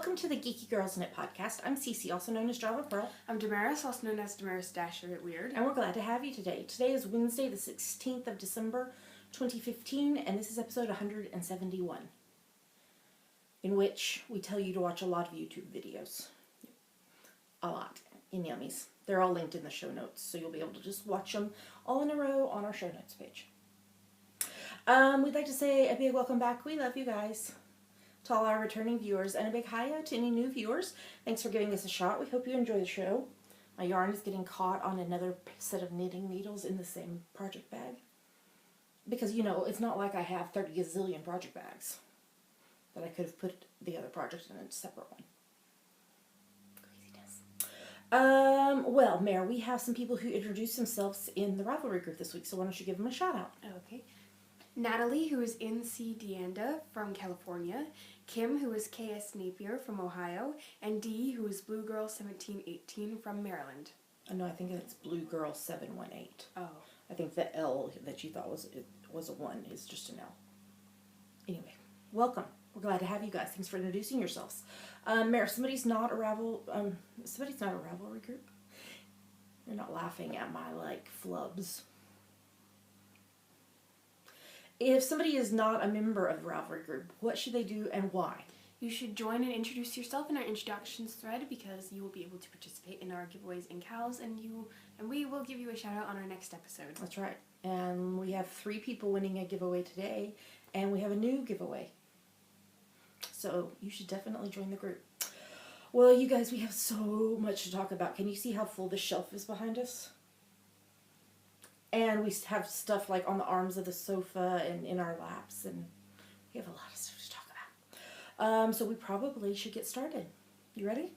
Welcome to the Geeky Girls Knit podcast. I'm Cece, also known as Java Pearl. I'm Damaris, also known as Damaris Weird. And we're glad to have you today. Today is Wednesday, the 16th of December, 2015, and this is episode 171, in which we tell you to watch a lot of YouTube videos. A lot. In yummies. They're all linked in the show notes, so you'll be able to just watch them all in a row on our show notes page. We'd like to say a big welcome back. We love you guys. To all our returning viewers, and a big hi to any new viewers. Thanks for giving us a shot. We hope you enjoy the show. My yarn is getting caught on another set of knitting needles in the same project bag. Because, you know, it's not like I have 30 gazillion project bags that I could have put the other project in a separate one. Craziness. Well, Mare, we have some people who introduced themselves in the Ravelry group this week, so why don't you give them a shout out? Okay. Natalie, who is NC Deanda from California, Kim, who is KS Napier from Ohio, and Dee, who is Blue Girl 1718 from Maryland. No, I think it's Blue Girl 718. Oh. I think the L that you thought was a 1 is just an L. Anyway, welcome. We're glad to have you guys. Thanks for introducing yourselves. Mare, somebody's not a Ravelry group. You're not laughing at my flubs. If somebody is not a member of the Ravelry group, what should they do and why? You should join and introduce yourself in our introductions thread because you will be able to participate in our giveaways and cows, and we will give you a shout out on our next episode. That's right. And we have 3 people winning a giveaway today, and we have a new giveaway. So you should definitely join the group. Well, you guys, we have so much to talk about. Can you see how full the shelf is behind us? And we have stuff like on the arms of the sofa and in our laps, and we have a lot of stuff to talk about. So we probably should get started. You ready?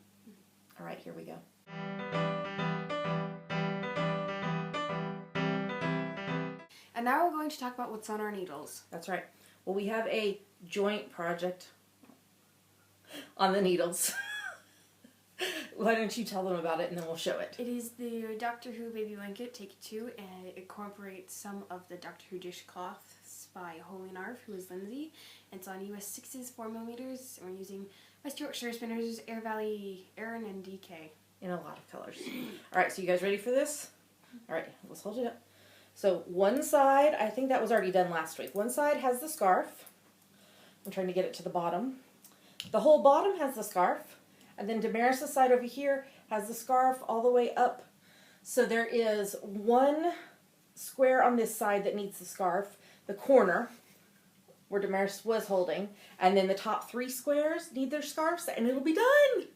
All right, here we go. And now we're going to talk about what's on our needles. That's right. Well, we have a joint project on the needles. Why don't you tell them about it and then we'll show it. It is the Doctor Who Baby Blanket Take 2, and it incorporates some of the Doctor Who dishcloths by Holy Narv, who is Lindsay. It's on US 6s, 4mm, and we're using West Yorkshire spinners, Air Valley, Erin, and DK. In a lot of colors. Alright, so you guys ready for this? Alright, let's hold it up. So one side, I think that was already done last week. One side has the scarf. I'm trying to get it to the bottom. The whole bottom has the scarf. And then Damaris' side over here has the scarf all the way up. So there is one square on this side that needs the scarf, the corner where Damaris was holding, and then the top 3 squares need their scarves, and it'll be done.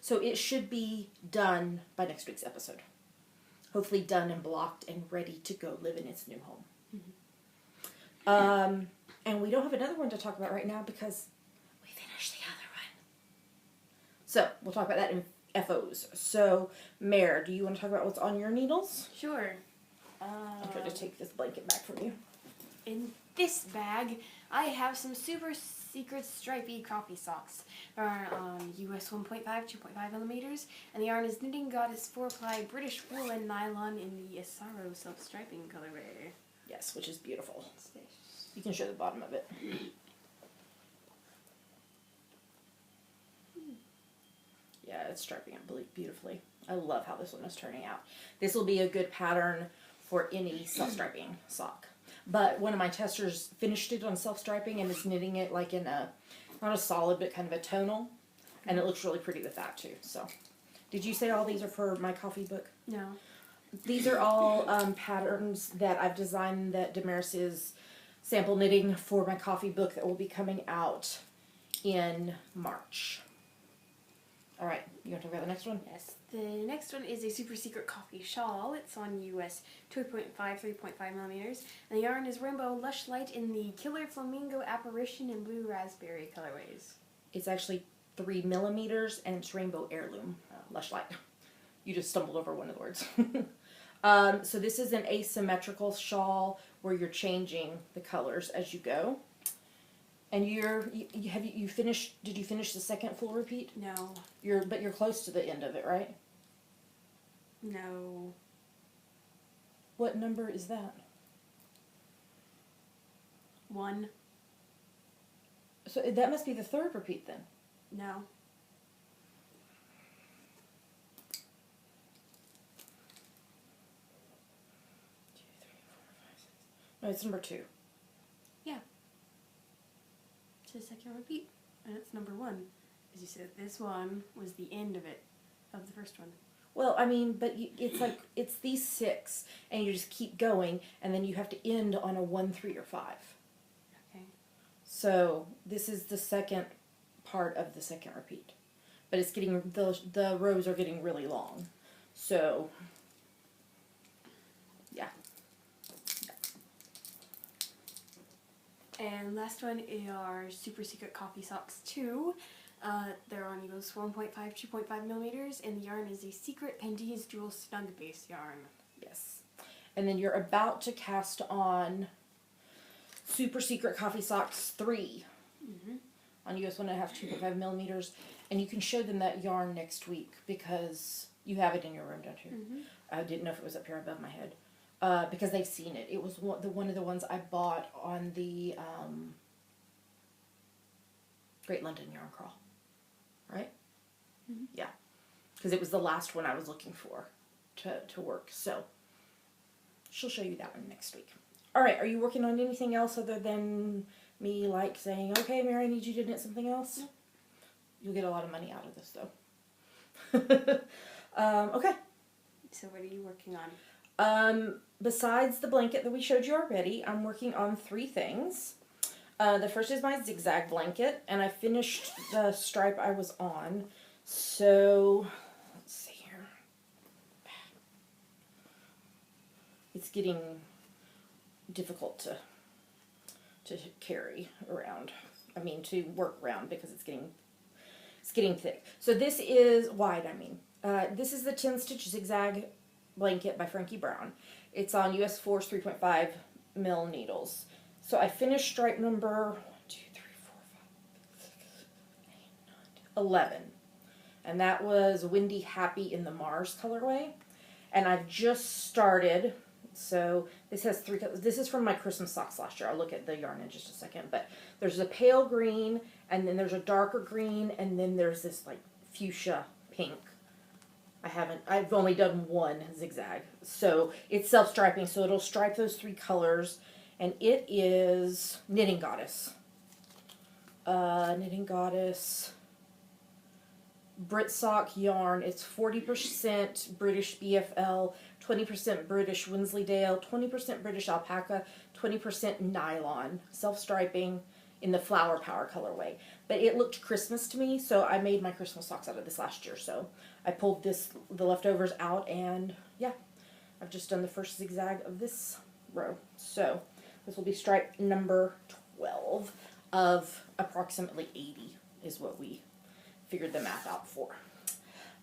So it should be done by next week's episode. Hopefully done and blocked and ready to go live in its new home. Mm-hmm. And we don't have another one to talk about right now because we finished the other one. So we'll talk about that in FOs. So, Mare, do you want to talk about what's on your needles? Sure. I'm trying to take this blanket back from you. In this bag, I have some super secret stripy coffee socks. They're on US 1.5, 2.5mm, and the yarn is Knitting Goddess 4-ply British woolen nylon in the Asaro self-striping colorway. Yes, which is beautiful. You can show the bottom of it. Yeah, it's striping up beautifully. I love how this one is turning out. This will be a good pattern for any self-striping sock. But one of my testers finished it on self-striping and is knitting it like in a, not a solid, but kind of a tonal. And it looks really pretty with that too. So, did you say all these are for my coffee book? No. These are all patterns that I've designed that Damaris is sample knitting for my coffee book that will be coming out in March. Alright, you want to talk about the next one? Yes. The next one is a super secret coffee shawl. It's on US 2.5, 3.5mm, and the yarn is Rainbow Lush Light in the Killer Flamingo Apparition and Blue Raspberry colorways. It's actually 3mm and it's Rainbow Heirloom Lush Light. You just stumbled over one of the words. So this is an asymmetrical shawl where you're changing the colors as you go. And you finished? Did you finish the second full repeat? No. But you're close to the end of it, right? No. What number is that? 1. So that must be the third repeat then. No. No, it's number 2. Yeah. It's the second repeat. And it's number 1. As you said, this one was the end of it, of the first one. Well, I mean, but it's like, it's these 6, and you just keep going, and then you have to end on a 1, 3, or 5. Okay. So this is the second part of the second repeat. But it's getting, the rows are getting really long. So, yeah. And last one are Super Secret Coffee Socks 2. They're on needles 1.5, 2.5 millimeters, and the yarn is a secret Pandia's Jewel Snug Base yarn. Yes. And then you're about to cast on Super Secret Coffee Socks 3 on US 1.5, 2.5 millimeters. And you can show them that yarn next week because you have it in your room, don't you? I didn't know if it was up here above my head. Because they've seen it. It was one of the ones I bought on the Great London Yarn Crawl. Right? Yeah. Because it was the last one I was looking for to work. So, she'll show you that one next week. Alright, are you working on anything else other than me, like, saying, okay, Mary, I need you to knit something else? No. You'll get a lot of money out of this, though. Okay. So what are you working on? Besides the blanket that we showed you already, I'm working on 3 things. The first is my zigzag blanket, and I finished the stripe I was on. So, let's see here. It's getting difficult to carry around. I mean, to work around because it's getting thick. So this is wide, I mean. This is the 10 stitch zigzag blanket by Frankie Brown. It's on US 4's 3.5 mil needles. So I finished stripe number 1, 2, 3, 4, 5, 6, 7, 8, 9, 11. And that was Windy Happy in the Mars colorway. And I've just started, so this has 3 colors. This is from my Christmas socks last year. I'll look at the yarn in just a second. But there's a pale green, and then there's a darker green, and then there's this like fuchsia pink. I've only done 1 zigzag. So it's self-striping, so it'll stripe those 3 colors. And it is Knitting Goddess. Knitting Goddess Brit Sock yarn. It's 40% British BFL, 20% British Wensleydale, 20% British Alpaca, 20% nylon. Self-striping in the Flower Power colorway. But it looked Christmas to me, so I made my Christmas socks out of this last year. So I pulled the leftovers out, and yeah, I've just done the first zigzag of this row. So this will be stripe number 12 of approximately 80 is what we figured the math out for.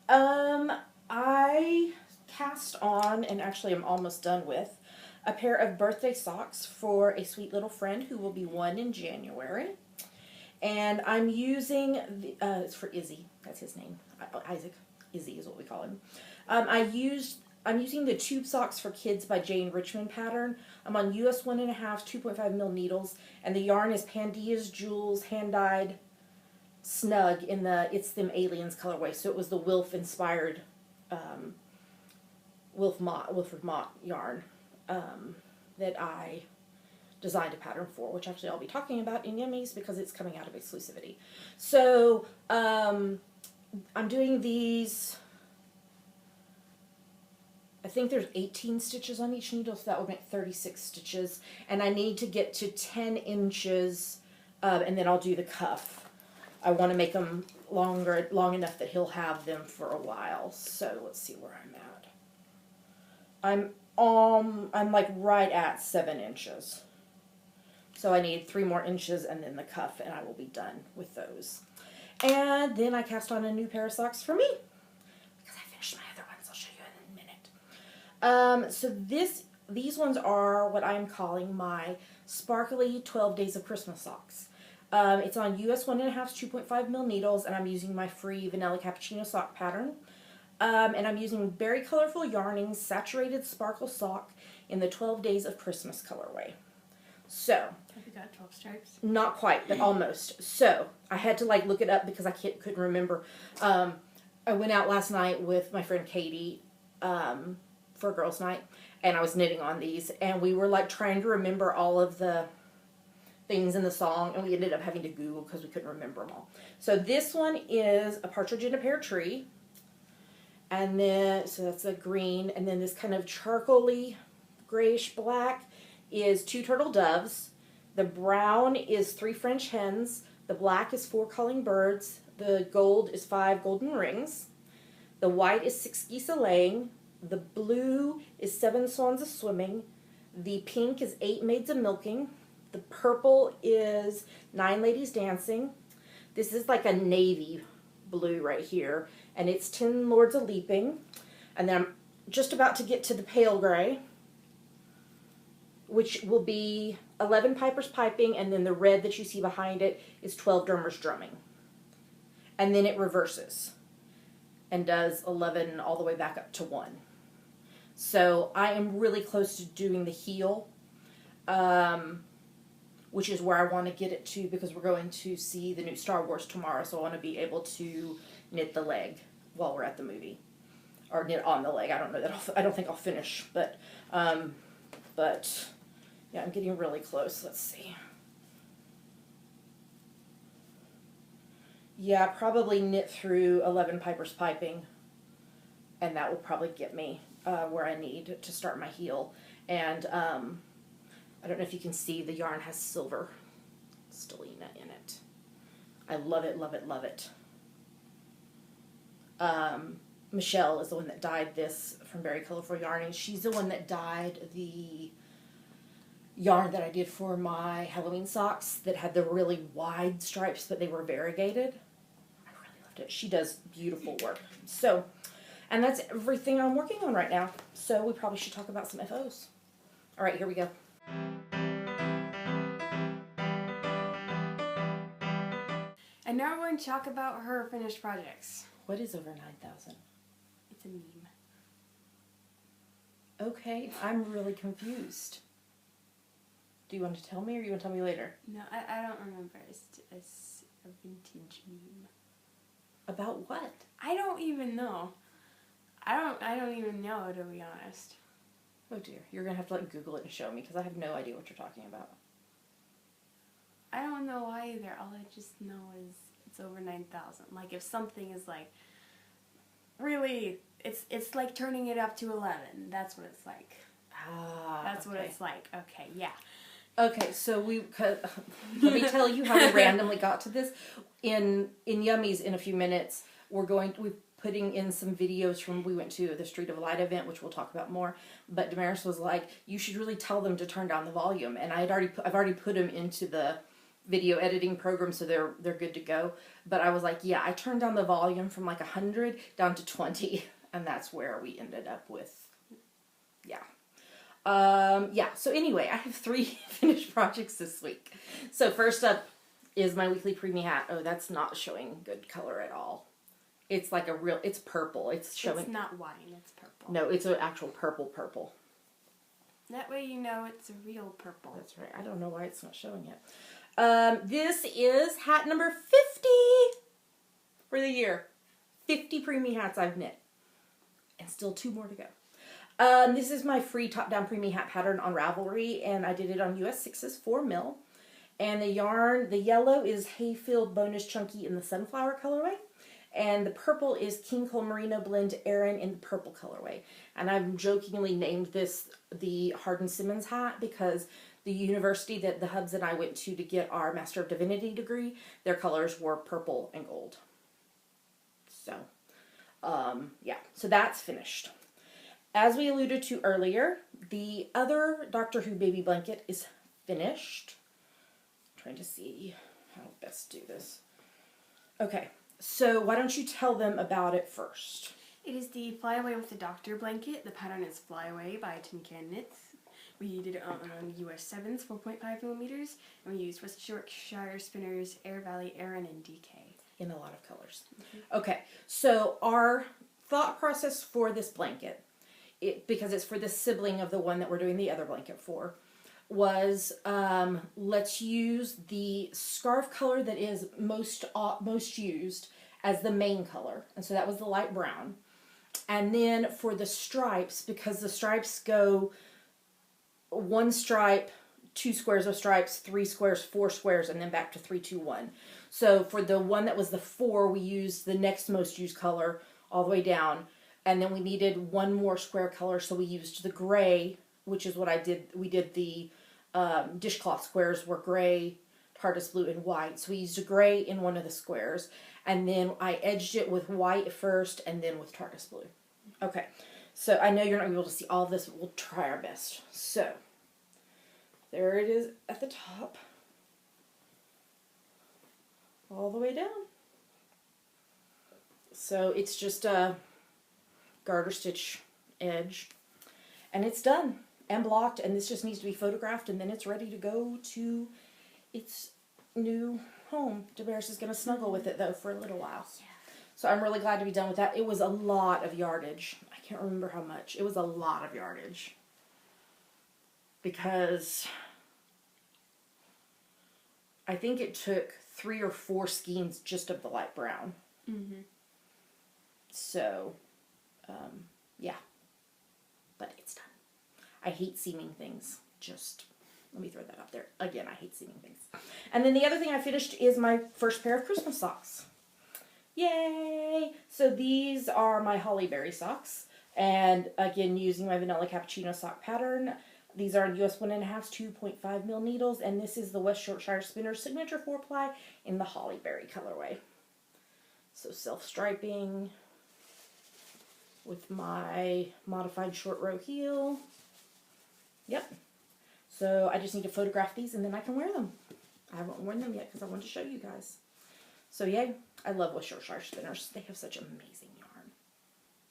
I cast on, and actually I'm almost done with, a pair of birthday socks for a sweet little friend who will be 1 in January. And I'm using, it's for Izzy, that's his name, Isaac. Izzy is what we call him. I'm using the Tube Socks for Kids by Jane Richmond pattern. I'm on US 1.5, 2.5 mil needles, and the yarn is Pandia's Jewels hand-dyed snug in the It's Them Aliens colorway. So it was the Wilf inspired Wilfred Mott yarn that I designed a pattern for, which actually I'll be talking about in Yummies because it's coming out of exclusivity. So I'm doing these, I think there's 18 stitches on each needle, so that would make 36 stitches. And I need to get to 10 inches, and then I'll do the cuff. I want to make them long enough that he'll have them for a while. So let's see where I'm at. I'm like right at 7 inches. So I need 3 more inches and then the cuff, and I will be done with those. And then I cast on a new pair of socks for me, because I finished my other ones. I'll show you in a minute. So these ones are what I'm calling my sparkly 12 Days of Christmas socks. It's on US 1.5, 2.5 mil needles, and I'm using my free Vanilla Cappuccino sock pattern. And I'm using Berry Colorful Yarning's Saturated Sparkle Sock in the 12 Days of Christmas colorway. So, Have you got 12 stripes? not quite, but almost. So, I had to like look it up because I couldn't remember. I went out last night with my friend Katie for girls' night, and I was knitting on these, and we were like trying to remember all of the things in the song, and we ended up having to Google because we couldn't remember them all. So this one is a partridge in a pear tree, and then so that's a green, and then this kind of charcoaly grayish black is 2 turtle doves. The brown is 3 French hens. The black is 4 calling birds. The gold is 5 golden rings. The white is 6 geese a laying. The blue is 7 swans a swimming. The pink is 8 maids a milking. The purple is 9 ladies dancing. This is like a navy blue right here. And it's 10 lords a leaping. And then I'm just about to get to the pale gray, which will be 11 pipers piping, and then the red that you see behind it is 12 drummers drumming. And then it reverses and does 11 all the way back up to 1. So I am really close to doing the heel, which is where I want to get it to because we're going to see the new Star Wars tomorrow, so I want to be able to knit the leg while we're at the movie. Or knit on the leg. I don't know that I don't think I'll finish, but yeah, I'm getting really close. Let's see. Yeah, probably knit through 11 pipers piping, and that will probably get me where I need to start my heel. And I don't know if you can see, the yarn has silver stellina in it. I love it, love it, love it. Michelle is the one that dyed this from Very Colorful Yarning. She's the one that dyed the yarn that I did for my Halloween socks that had the really wide stripes, but they were variegated. I really loved it. She does beautiful work. So, and that's everything I'm working on right now. So we probably should talk about some FOs. All right, here we go. And now we're going to talk about her finished projects. What is over 9,000? It's a meme. Okay, I'm really confused. Do you want to tell me, or you want to tell me later? No, I don't remember. It's a vintage meme. About what? I don't even know. I don't even know, to be honest. Oh dear, you're gonna have to like Google it and show me because I have no idea what you're talking about. I don't know either. All I just know is it's over 9,000. Like if something is like really, it's like turning it up to 11. That's what it's like. Ah, That's okay. what it's like. Okay, yeah. Okay, so let me tell you how we randomly got to this. In Yummies in a few minutes, we're putting in some videos from, we went to the Street of Light event, which we'll talk about more, but Damaris was like, you should really tell them to turn down the volume, and I've already put them into the video editing program, so they're good to go, but I was like, yeah, I turned down the volume from like 100 down to 20, and that's where we ended up with, yeah. So anyway, I have 3 finished projects this week. So first up is my weekly preemie hat. Oh, that's not showing good color at all. It's like it's purple. It's showing. It's not wine, it's purple. No, it's an actual purple. That way you know it's a real purple. That's right. I don't know why it's not showing it. This is hat number 50 for the year. 50 preemie hats I've knit. And still 2 more to go. This is my free top-down preemie hat pattern on Ravelry, and I did it on US 6's 4 mil. And the yarn, the yellow is Hayfield Bonus Chunky in the Sunflower colorway. And the purple is King Cole Merino Blend Aran in the purple colorway. And I've jokingly named this the Hardin Simmons hat because the university that the Hubs and I went to get our Master of Divinity degree, their colors were purple and gold. So, yeah. So that's finished. As we alluded to earlier, the other Doctor Who baby blanket is finished. I'm trying to see how to best do this. Okay, so why don't you tell them about it first? It is the Fly Away with the Doctor blanket. The pattern is Fly Away by Tin Can Knits. We did it on US 7s, 4.5 millimeters, and we used West Yorkshire spinners, Air Valley, Aran, and DK. In a lot of colors. Mm-hmm. Okay, so our thought process for this blanket, because it's for the sibling of the one that we're doing the other blanket for, was let's use the scarf color that is most used as the main color. And so that was the light brown. And then for the stripes, because the stripes go 1 stripe, 2 squares of stripes, 3 squares, 4 squares, and then back to 3, 2, 1. So for the one that was the 4, we used the next most used color all the way down. And then we needed 1 more square color, so we used the gray, which is what I did. We did the dishcloth squares were gray, TARDIS blue, and white. So we used a gray in one of the squares. And then I edged it with white first and then with TARDIS blue. Okay, so I know you're not going to be able to see all of this, but we'll try our best. So, there it is at the top. All the way down. So it's just a garter stitch edge. And it's done and blocked, and this just needs to be photographed, and then it's ready to go to its new home. Damaris is going to snuggle with it, though, for a little while. Yeah. So I'm really glad to be done with that. It was a lot of yardage. I can't remember how much. It was a lot of yardage. Because I think it took 3 or 4 skeins just of the light brown. Mm-hmm. So, yeah. But it's done. I hate seaming things. Just, let me throw that up there. Again, I hate seaming things. And then the other thing I finished is my first pair of Christmas socks. Yay! So these are my Hollyberry socks. And again, using my vanilla cappuccino sock pattern. These are US 1.5 2.5 mil needles. And this is the West Yorkshire Spinner Signature 4-ply in the Hollyberry colorway. So self-striping with my modified short row heel. Yep. So I just need to photograph these and then I can wear them. I haven't worn them yet because I wanted to show you guys. So yay. I love West Yorkshire Spinners. They have such amazing yarn.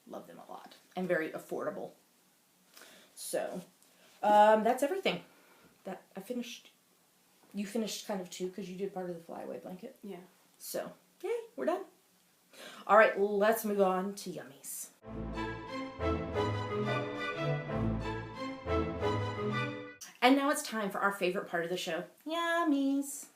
Love them a lot. And very affordable. So, that's everything. That I finished. You finished kind of too because you did part of the flyaway blanket. Yeah. So, yay, we're done. All right, let's move on to yummies. And now it's time for our favorite part of the show, yummies.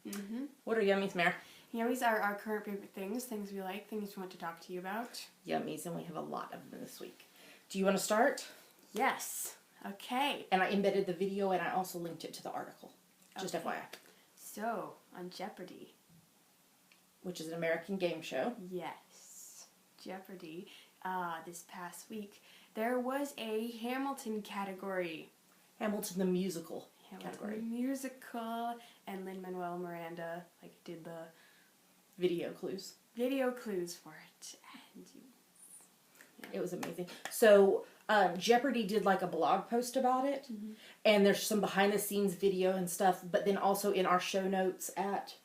Mm-hmm. What are yummies, Mare? Yummies are our current favorite things we like, things we want to talk to you about. Yummies, and we have a lot of them this week. Do you want to start? Yes. Okay. And I embedded the video and I also linked it to the article. Just FYI. So, on Jeopardy! Which is an American game show. Yes. Jeopardy! This past week, there was a Hamilton category. Hamilton the musical Hamilton category. The musical, and Lin-Manuel Miranda did the video clues for it. And it was amazing. So Jeopardy did a blog post about it, mm-hmm. and there's some behind the scenes video and stuff, but then also in our show notes at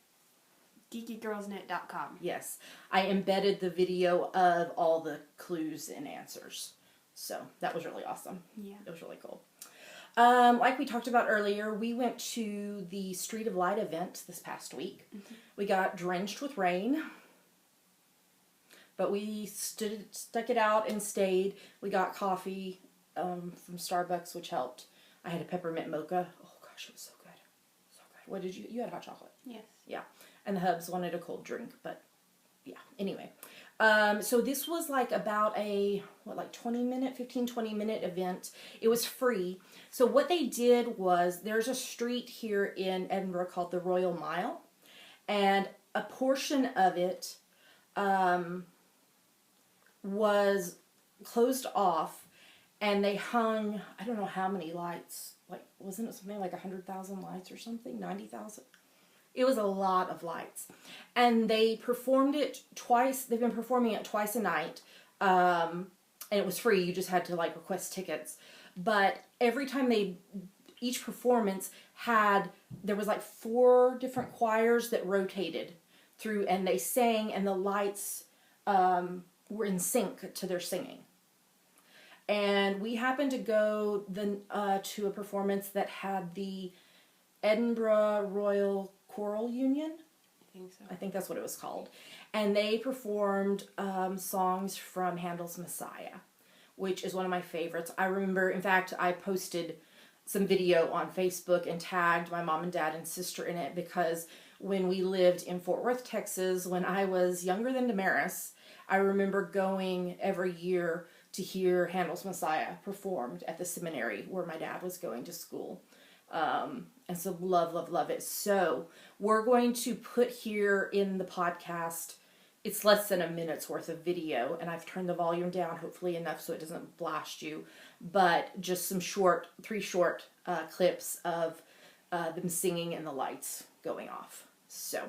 geekygirlsnet.com. Yes. I embedded the video of all the clues and answers. So that was really awesome. Yeah. It was really cool. Like we talked about earlier, we went to the Street of Light event this past week. Mm-hmm. We got drenched with rain, but we stuck it out and stayed. We got coffee from Starbucks, which helped. I had a peppermint mocha. Oh gosh, it was so good. So good. What did you had hot chocolate? Yes. Yeah. And the hubs wanted a cold drink, but yeah. Anyway. So this was about a, 15-20 minute event. It was free. So what they did was, there's a street here in Edinburgh called the Royal Mile. And a portion of it was closed off. And they hung, I don't know how many lights. Wasn't it something like 100,000 lights or something? 90,000? It was a lot of lights. And they performed it twice. They've been performing it twice a night. And it was free. You just had to request tickets. But every time each performance there was 4 different choirs that rotated through and they sang and the lights were in sync to their singing. And we happened to go to a performance that had the Edinburgh Royal Choral Union. I think so. I think that's what it was called. And they performed songs from Handel's Messiah, which is one of my favorites. I remember, in fact, I posted some video on Facebook and tagged my mom and dad and sister in it because when we lived in Fort Worth, Texas, when I was younger than Damaris, I remember going every year to hear Handel's Messiah performed at the seminary where my dad was going to school. And so love, love, love it. So we're going to put here in the podcast, it's less than a minute's worth of video, and I've turned the volume down hopefully enough so it doesn't blast you, but just some three short clips of them singing and the lights going off. So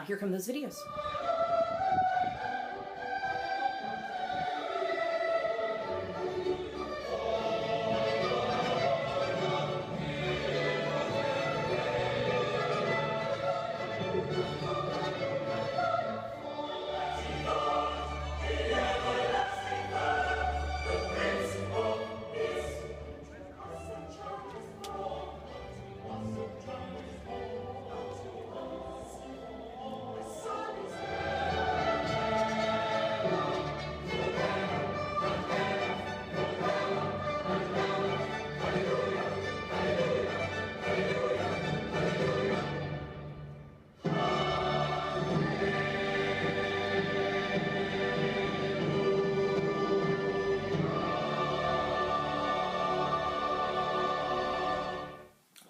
here come those videos.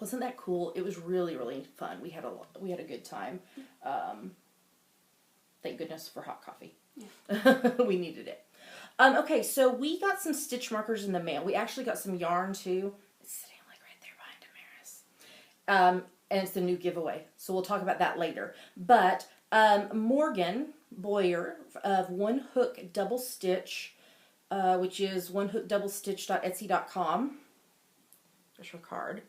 Wasn't that cool? It was really, really fun. We had a good time. Thank goodness for hot coffee. Yeah. We needed it. Okay, so we got some stitch markers in the mail. We actually got some yarn too. It's sitting like right there behind Damaris. And it's the new giveaway. So we'll talk about that later. But Morgan Boyer of One Hook Double Stitch, which is onehookdoublestitch.etsy.com. There's her card.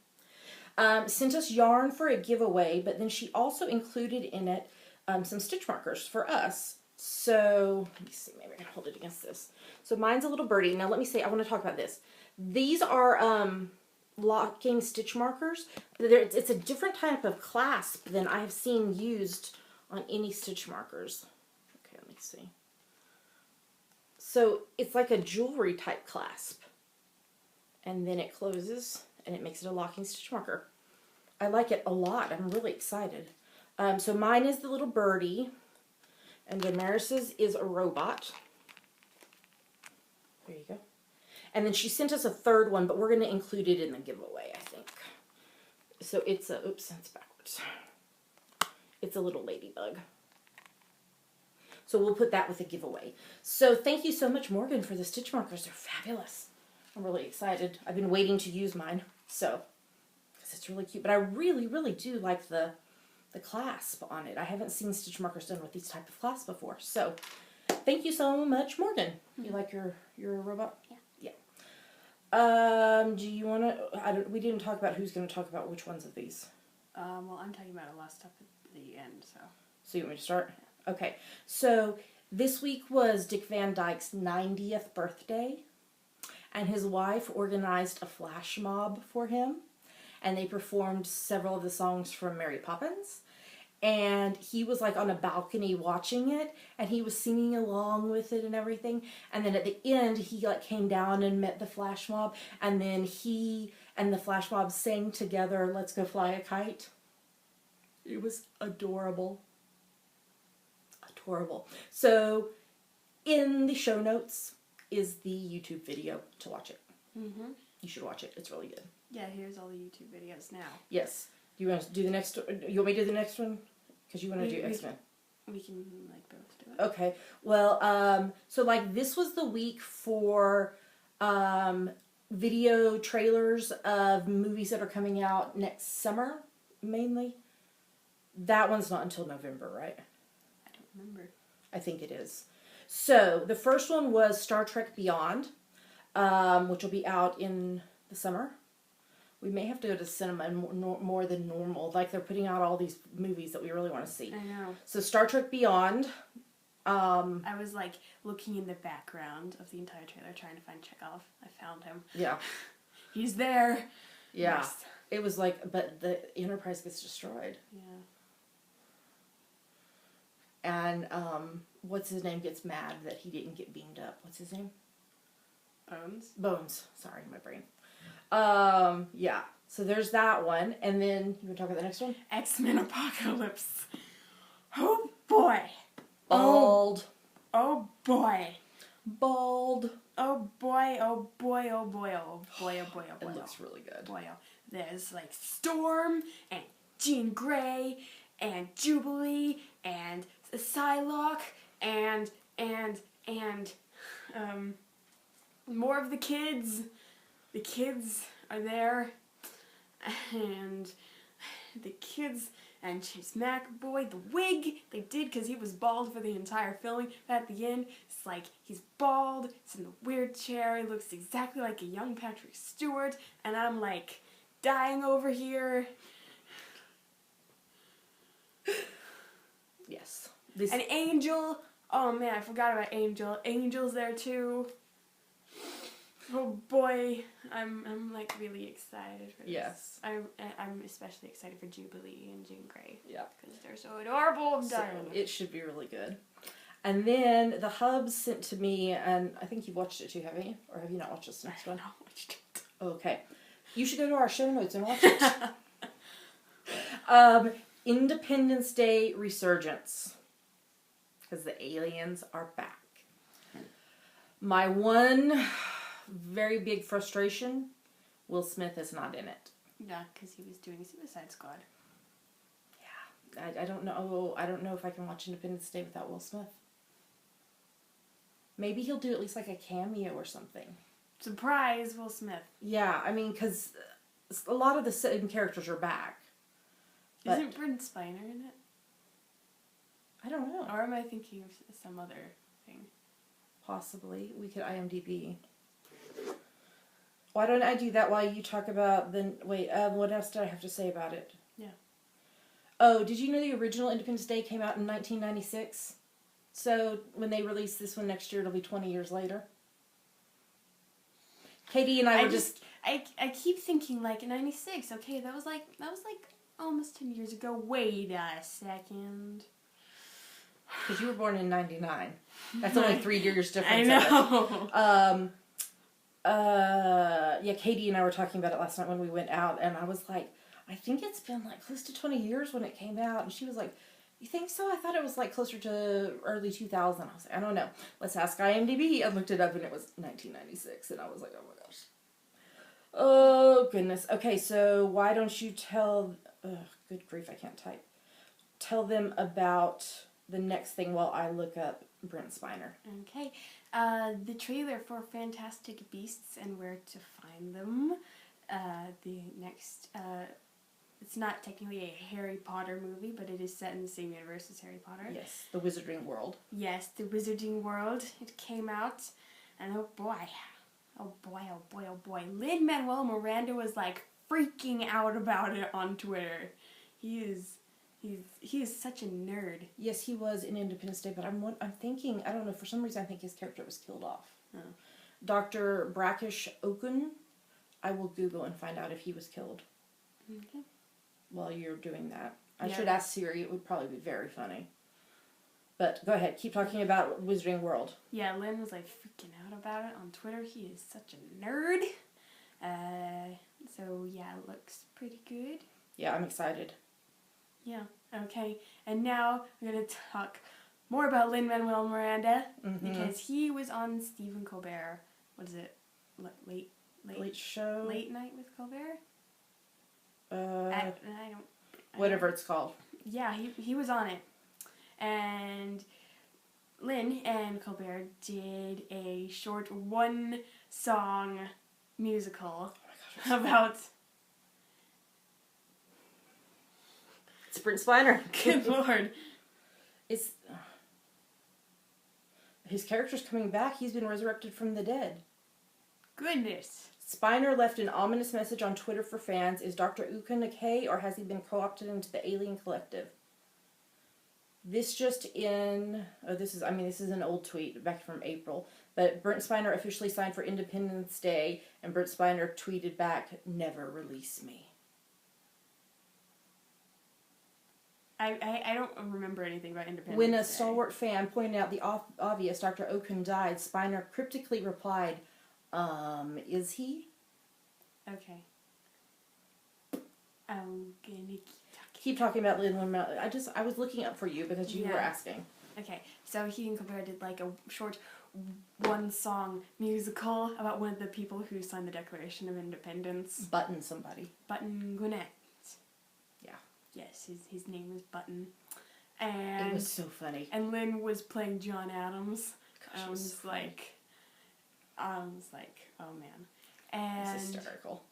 Sent us yarn for a giveaway, but then she also included in it some stitch markers for us. So, let me see, maybe I can hold it against this. So mine's a little birdie. Now let me say, I want to talk about this. These are locking stitch markers. It's a different type of clasp than I have seen used on any stitch markers. Okay, let me see. So it's like a jewelry type clasp. And then it closes and it makes it a locking stitch marker. I like it a lot. I'm really excited. So mine is the little birdie, and Damaris's is a robot. There you go. And then she sent us a third one, but we're going to include it in the giveaway, I think. So it's a, oops, that's backwards. It's a little ladybug. So we'll put that with the giveaway. So thank you so much, Morgan, for the stitch markers. They're fabulous. I'm really excited. I've been waiting to use mine, so, because it's really cute. But I really, really do like the clasp on it. I haven't seen stitch markers done with these type of clasps before. So, thank you so much, Morgan. Mm-hmm. You like your robot? Yeah. Yeah. Do you want to, we didn't talk about who's going to talk about which ones of these. Well, I'm talking about a lot of stuff at the end, so. So you want me to start? Yeah. Okay. So, this week was Dick Van Dyke's 90th birthday. And his wife organized a flash mob for him. And they performed several of the songs from Mary Poppins. And he was like on a balcony watching it. And he was singing along with it and everything. And then at the end, he like came down and met the flash mob. And then he and the flash mob sang together, "Let's Go Fly a Kite." It was adorable. Adorable. So in the show notes is the YouTube video to watch it. Mm-hmm. You should watch it. It's really good. Yeah, here's all the YouTube videos now. Yes. Do you want to do the next? You want me to do the next one? Because you want to do X-Men. We can like both do it. Okay. Well, so like this was the week for video trailers of movies that are coming out next summer, mainly. That one's not until November, right? I don't remember. I think it is. So, the first one was Star Trek Beyond, which will be out in the summer. We may have to go to cinema more than normal. Like, they're putting out all these movies that we really want to see. I know. So, Star Trek Beyond. I was, like, looking in the background of the entire trailer trying to find Chekhov. I found him. Yeah. He's there. Yeah. Yes. It was like, but the Enterprise gets destroyed. Yeah. And, what's his name gets mad that he didn't get beamed up. What's his name? Bones. Bones. Sorry, my brain. Yeah. So there's that one. And then, you want to talk about the next one? X-Men Apocalypse. Oh, boy. Bald. Oh, boy. Bald. Oh, boy. Oh, boy. Oh, boy. Oh, boy. Oh, boy. Oh, boy. It looks really good. Boy, oh. There's, like, Storm and Jean Grey and Jubilee and Psylocke and more of the kids. The kids are there. And the kids and Chase McAvoy, the wig they did because he was bald for the entire filming. But at the end, it's like he's bald, it's in the weird chair, he looks exactly like a young Patrick Stewart, and I'm like dying over here. Yes. And Angel, oh man, I forgot about Angel. Angel's there too. Oh boy, I'm like really excited for this. Yes. I'm especially excited for Jubilee and Jean Grey. Yeah. Because they're so adorable. I'm So dying. it should be really good. And then the Hubs sent to me, and I think you've watched it too, haven't you? Or have you not watched this next one? I not watched it. Okay. You should go to our show notes and watch it. Independence Day Resurgence. Because the aliens are back. My one very big frustration, Will Smith is not in it. Yeah, because he was doing Suicide Squad. Yeah. I don't know. I don't know if I can watch Independence Day without Will Smith. Maybe he'll do at least like a cameo or something. Surprise, Will Smith. Yeah, I mean, because a lot of the same characters are back. But Isn't Brent Spiner in it? I don't know. Or am I thinking of some other thing? Possibly. We could IMDb. Why don't I do that while you talk about the... Wait, what else did I have to say about it? Yeah. Oh, did you know the original Independence Day came out in 1996? So when they release this one next year, it'll be 20 years later. Katie and I were just... I keep thinking like 96. Okay, that was like almost 10 years ago. Wait a second. Because you were born in 99. That's only 3 years difference. I know. Yeah, Katie and I were talking about it last night when we went out, and I was like, I think it's been like close to 20 years when it came out, and she was like, you think so? I thought it was like closer to early 2000. I was like, I don't know. Let's ask IMDb. I looked it up, and it was 1996, and I was like, oh my gosh. Oh, goodness. Okay, so why don't you tell... good grief, I can't type. Tell them about the next thing while I look up Brent Spiner. Okay. The trailer for Fantastic Beasts and Where to Find Them. The next... it's not technically a Harry Potter movie, but it is set in the same universe as Harry Potter. Yes, the Wizarding World. Yes, the Wizarding World. It came out, and oh boy. Oh boy, oh boy, oh boy. Lin-Manuel Miranda was like freaking out about it on Twitter. He is such a nerd. Yes, he was in Independence Day, but I'm thinking, I don't know, for some reason I think his character was killed off. Oh. Dr. Brackish Okun, I will Google and find out if he was killed. Okay. While you're doing that. I Yeah. should ask Siri, it would probably be very funny. But go ahead, keep talking about Wizarding World. Yeah, Lin was like freaking out about it on Twitter. He is such a nerd. So yeah, it looks pretty good. Yeah, I'm excited. Yeah, okay. And now we're going to talk more about Lin-Manuel Miranda because he was on Stephen Colbert. What is it? Late show? Late Night with Colbert? Whatever it's called. Yeah, he was on it. And Lin and Colbert did a short one-song musical about... It's Brent Spiner. Good lord. His character's coming back. He's been resurrected from the dead. Goodness. Spiner left an ominous message on Twitter for fans. Is Dr. Ukun okay, or has he been co-opted into the alien collective? This just in... Oh, this is an old tweet back from April. But Brent Spiner officially signed for Independence Day, and Brent Spiner tweeted back, "Never release me." I don't remember anything about Independence When Day. a stalwart fan pointed out the obvious, Dr. Okun died, Spiner cryptically replied, is he? Okay. I'm gonna Keep talking about Lin-Manuel. I was looking up for you because you were asking. Okay, so he and Colbert did like a short one-song musical about one of the people who signed the Declaration of Independence. Button somebody. Button Gwinnett. Yeah. Yes, his name was Button. And it was so funny. And Lynn was playing John Adams. Gosh, I was like, oh man. And it's hysterical.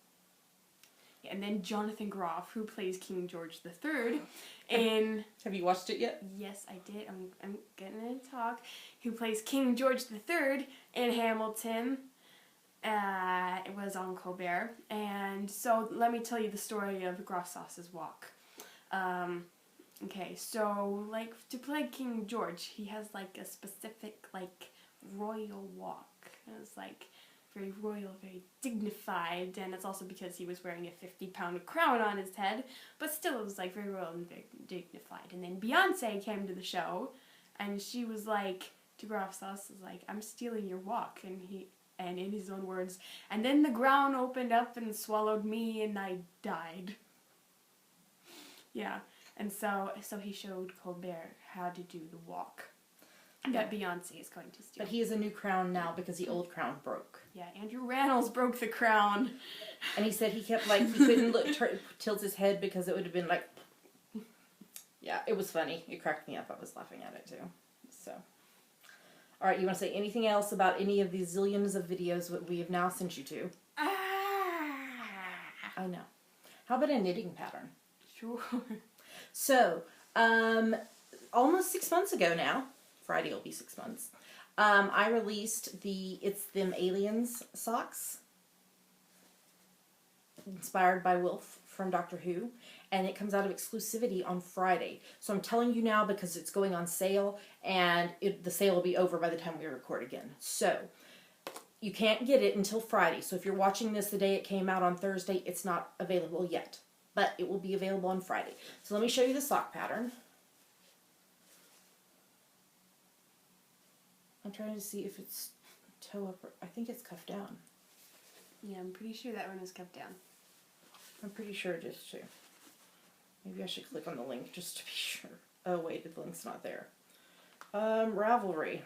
And then Jonathan Groff, who plays King George III, in... Have you watched it yet? Yes, I did. I'm getting to talk. Who plays King George III in Hamilton. It was on Colbert. And so let me tell you the story of Groff Sauce's walk. Okay, so like to play King George, he has like a specific like royal walk. It's like very royal, very dignified, and it's also because he was wearing a 50-pound crown on his head, but still it was like very royal and very dignified. And then Beyonce came to the show, and she was like, to Groff Sauce, was like, I'm stealing your walk, and in his own words, and then the ground opened up and swallowed me and I died. Yeah, and so he showed Colbert how to do the walk. That Beyonce is going to steal. But he has a new crown now because the old crown broke. Yeah, Andrew Rannells broke the crown. And he said he kept like, he couldn't tilt his head because it would have been like, yeah, it was funny. It cracked me up. I was laughing at it too. So, all right, you want to say anything else about any of these zillions of videos that we have now sent you to? I know. How about a knitting pattern? Sure. So, almost 6 months ago now, Friday will be 6 months, I released It's Them Aliens socks, inspired by Wilf from Doctor Who, and it comes out of exclusivity on Friday. So I'm telling you now because it's going on sale, and the sale will be over by the time we record again. So, you can't get it until Friday. So if you're watching this the day it came out on Thursday, it's not available yet. But it will be available on Friday. So let me show you the sock pattern. I'm trying to see if it's toe up or... I think it's cuffed down. Yeah, I'm pretty sure that one is cuffed down. I'm pretty sure it is too. Maybe I should click on the link just to be sure. Oh wait, the link's not there. Ravelry.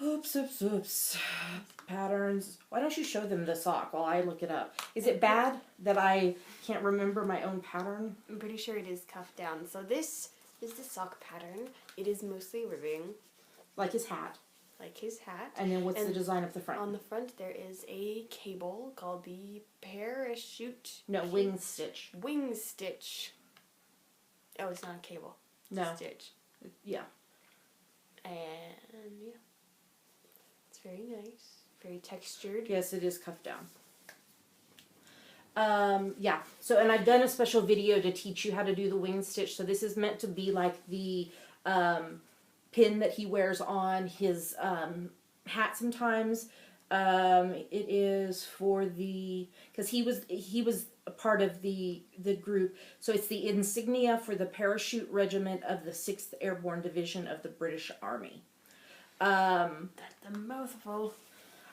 Oops. Patterns. Why don't you show them the sock while I look it up? Is it bad that I can't remember my own pattern? I'm pretty sure it is cuffed down. So this is the sock pattern. It is mostly ribbing. Like his hat. Like his hat. And then what's the design of the front? On the front there is a cable called the parachute. No, wing stitch. Wing stitch. Oh, it's not a cable. It's No. a stitch. Yeah. And yeah. It's very nice. Very textured. Yes, it is cuffed down. Yeah. So, and I've done a special video to teach you how to do the wing stitch. So this is meant to be like the pin that he wears on his hat sometimes. It is for the, because he was a part of the group. So it's the insignia for the parachute regiment of the 6th Airborne Division of the British Army. That's a mouthful.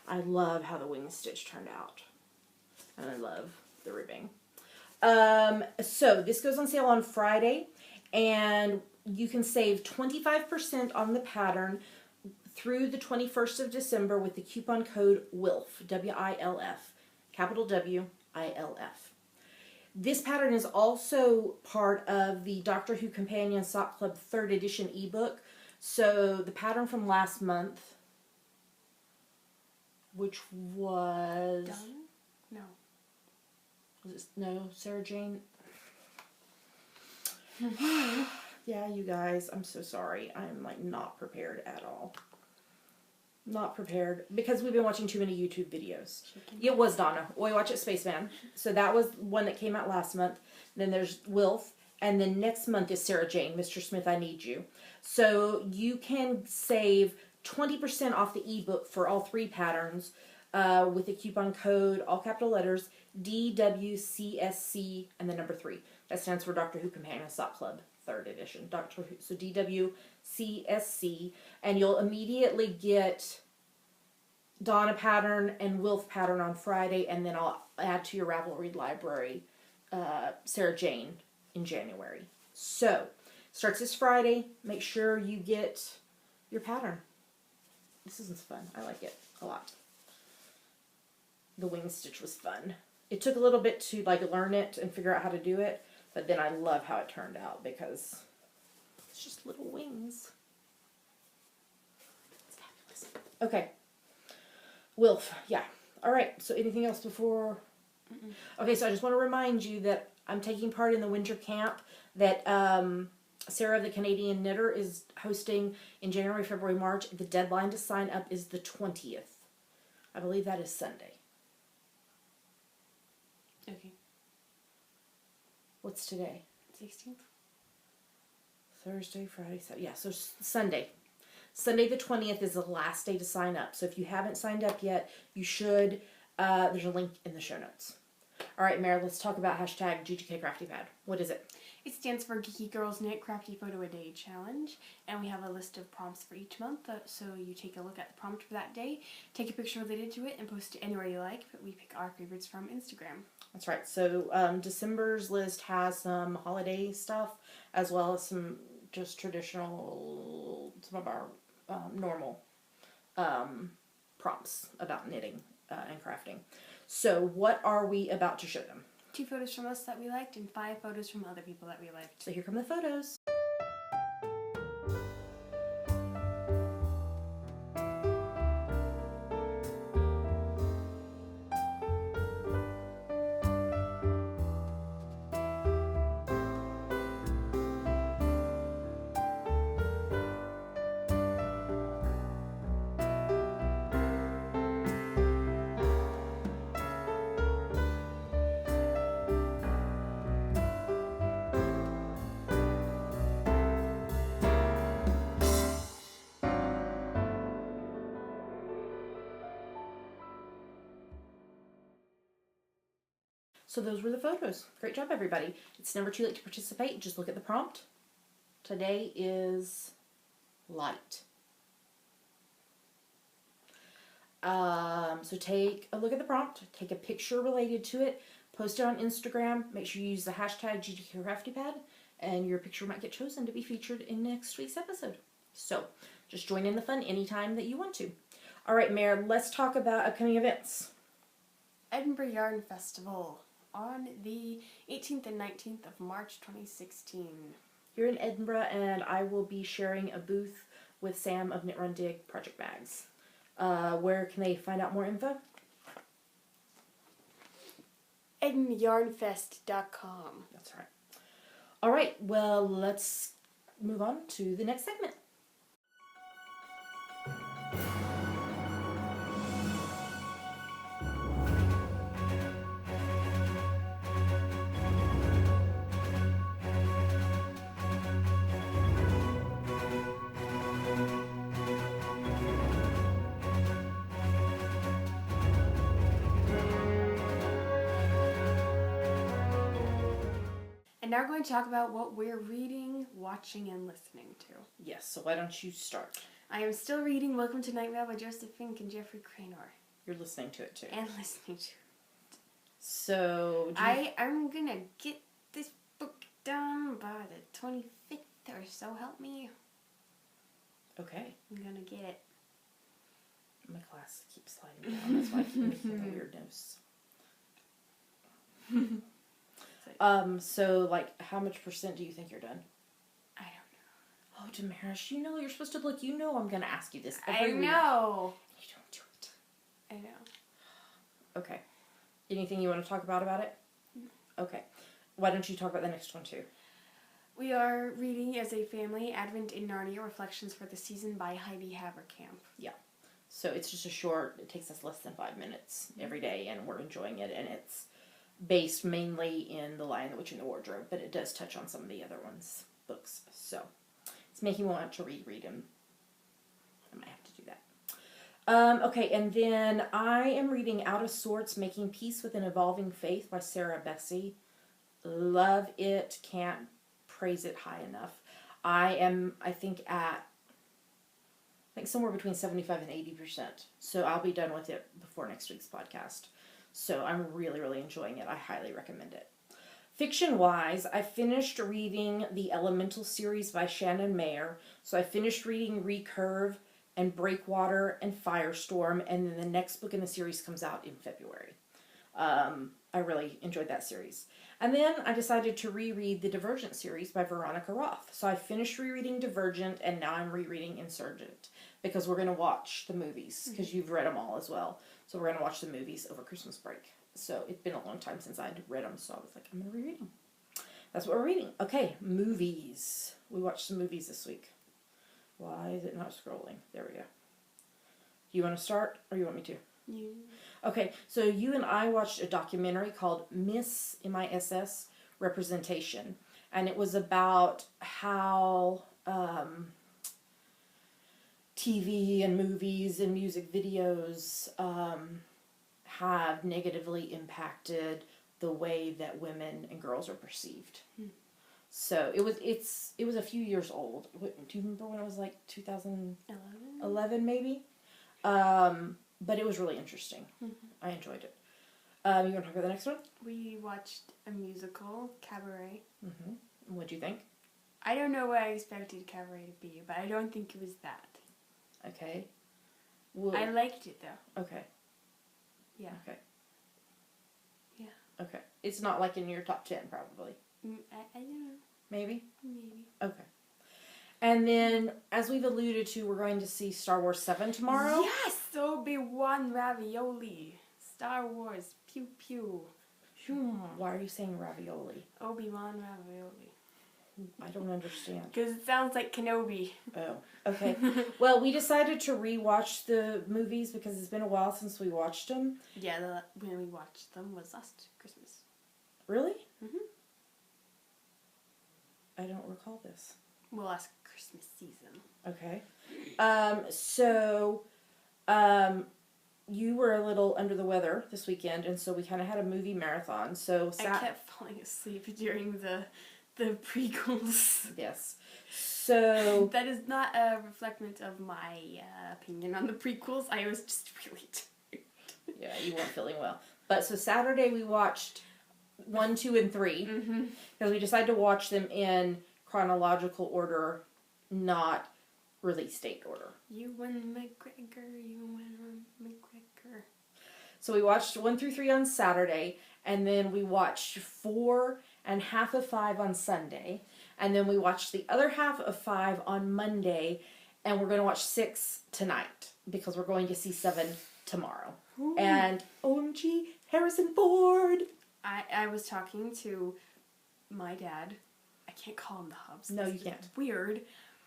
I love how the wing stitch turned out. And I love the ribbing. So this goes on sale on Friday, and you can save 25% on the pattern through the 21st of December with the coupon code WILF, W-I-L-F, capital W-I-L-F. This pattern is also part of the Doctor Who Companion Sock Club 3rd edition ebook. So the pattern from last month, which was... Done? No. Was it, no, Sarah Jane? Yeah, you guys, I'm so sorry. I'm like not prepared at all. Not prepared. Because we've been watching too many YouTube videos. It was Donna. We watch it Spaceman. So that was one that came out last month. Then there's Wilf. And then next month is Sarah Jane. Mr. Smith, I Need You. So you can save 20% off the ebook for all 3 patterns with the coupon code, all capital letters, DWCSC and the number 3. That stands for Doctor Who Companion Sock Club 3rd edition. Doctor Who. So DWCSC, and you'll immediately get Donna pattern and Wilf pattern on Friday, and then I'll add to your Ravelry library Sarah Jane in January. So, starts this Friday. Make sure you get your pattern. This is fun. I like it a lot. The wing stitch was fun. It took a little bit to like learn it and figure out how to do it, but then I love how it turned out because it's just little wings. It's fabulous. Okay. Wilf, yeah. All right, so anything else before? Mm-mm. Okay, so I just want to remind you that I'm taking part in the winter camp that Sarah, the Canadian Knitter, is hosting in January, February, March. The deadline to sign up is the 20th. I believe that is Sunday. Okay. What's today? 16th? Thursday, Friday, Saturday. Yeah, so Sunday. Sunday the 20th is the last day to sign up. So if you haven't signed up yet, you should. There's a link in the show notes. All right, Mary, let's talk about hashtag GGK Crafty Pad. What is it? It stands for Geeky Girls Knit Crafty Photo a Day Challenge, and we have a list of prompts for each month, so you take a look at the prompt for that day, take a picture related to it, and post it anywhere you like, but we pick our favorites from Instagram. That's right. So December's list has some holiday stuff, as well as some just traditional, some of our normal prompts about knitting and crafting. So what are we about to show them? 2 photos from us that we liked and 5 photos from other people that we liked. So here come the photos. So those were the photos. Great job, everybody. It's never too late to participate. Just look at the prompt. Today is light. So take a look at the prompt. Take a picture related to it. Post it on Instagram. Make sure you use the hashtag GGKCraftyPad, and your picture might get chosen to be featured in next week's episode. So just join in the fun anytime that you want to. All right, Mare, let's talk about upcoming events. Edinburgh Yarn Festival on the 18th and 19th of March 2016. Here in Edinburgh, and I will be sharing a booth with Sam of Knit Run Dig Project Bags. Where can they find out more info? EdinYarnFest.com. That's right. All right, well, let's move on to the next segment. And now we're going to talk about what we're reading, watching, and listening to. Yes, so why don't you start? I am still reading Welcome to Night Vale by Joseph Fink and Jeffrey Cranor. You're listening to it too. And listening to it. So, I'm going to get this book done by the 25th or so, help me. Okay. I'm going to get it. My class keeps sliding down, that's why I keep making the weird noise. So, like, how much % do you think you're done? I don't know. Oh, Damaris, you know you're supposed to look. You know I'm going to ask you this I every week. know. You don't do it. I know. Okay. Anything you want to talk about it? No. Okay. Why don't you talk about the next one, too? We are reading as a family Advent in Narnia Reflections for the Season by Heidi Haverkamp. Yeah. So it's just a short, it takes us less than 5 minutes every day, and we're enjoying it, and it's based mainly in The Lion, the Witch, and the Wardrobe, but it does touch on some of the other books. So it's making me want to reread them. I might have to do that. Okay, and then I am reading Out of Sorts, Making Peace with an Evolving Faith by Sarah Bessey. Love it. Can't praise it high enough. I think think somewhere between 75 and 80%. So I'll be done with it before next week's podcast. So I'm really, really enjoying it. I highly recommend it. Fiction-wise, I finished reading the Elemental series by Shannon Mayer. So I finished reading Recurve and Breakwater and Firestorm, and then the next book in the series comes out in February. I really enjoyed that series. And then I decided to reread the Divergent series by Veronica Roth. So I finished rereading Divergent, and now I'm rereading Insurgent, because we're going to watch the movies, because you've read them all as well. So we're going to watch the movies over Christmas break. So it's been a long time since I'd read them, so I was like, I'm going to reread them. That's what we're reading. Okay, movies. We watched some movies this week. Why is it not scrolling? There we go. You want to start, or you want me to? You. Okay, so you and I watched a documentary called Miss, M-I-S-S, Representation. And it was about how TV and movies and music videos have negatively impacted the way that women and girls are perceived. So it was a few years old. Do you remember when it was like 2011 maybe? But it was really interesting. I enjoyed it. You want to talk about the next one? We watched a musical, Cabaret. What do you think? I don't know what I expected Cabaret to be, but I don't think it was that. Okay. Well, I liked it though. Okay. Yeah. Okay. Yeah. Okay. It's not like in your top 10 probably. I don't know. Maybe? Maybe. Okay. And then, as we've alluded to, we're going to see Star Wars 7 tomorrow. Yes! Obi-Wan ravioli. Star Wars. Pew pew. Why are you saying ravioli? Obi-Wan ravioli. I don't understand. Because it sounds like Kenobi. Oh, okay. Well, we decided to rewatch the movies because it's been a while since we watched them. Yeah, when we watched them was last Christmas. Really? I don't recall this. Well, last Christmas season. Okay. You were a little under the weather this weekend, and so we kind of had a movie marathon. So I kept falling asleep during the prequels. Yes. So that is not a reflection of my opinion on the prequels. I was just really tired. Yeah, you weren't feeling well. But so Saturday we watched 1, 2, and 3 because we decided to watch them in chronological order, not release date order. Ewan McGregor. So we watched 1 through 3 on Saturday, and then we watched 4 and half of 5 on Sunday, and then we watched the other half of 5 on Monday, and we're going to watch 6 tonight because we're going to see 7 tomorrow. Ooh. And OMG, Harrison Ford! I was talking to my dad. I can't call him the Hubs. No, you can't. It's weird.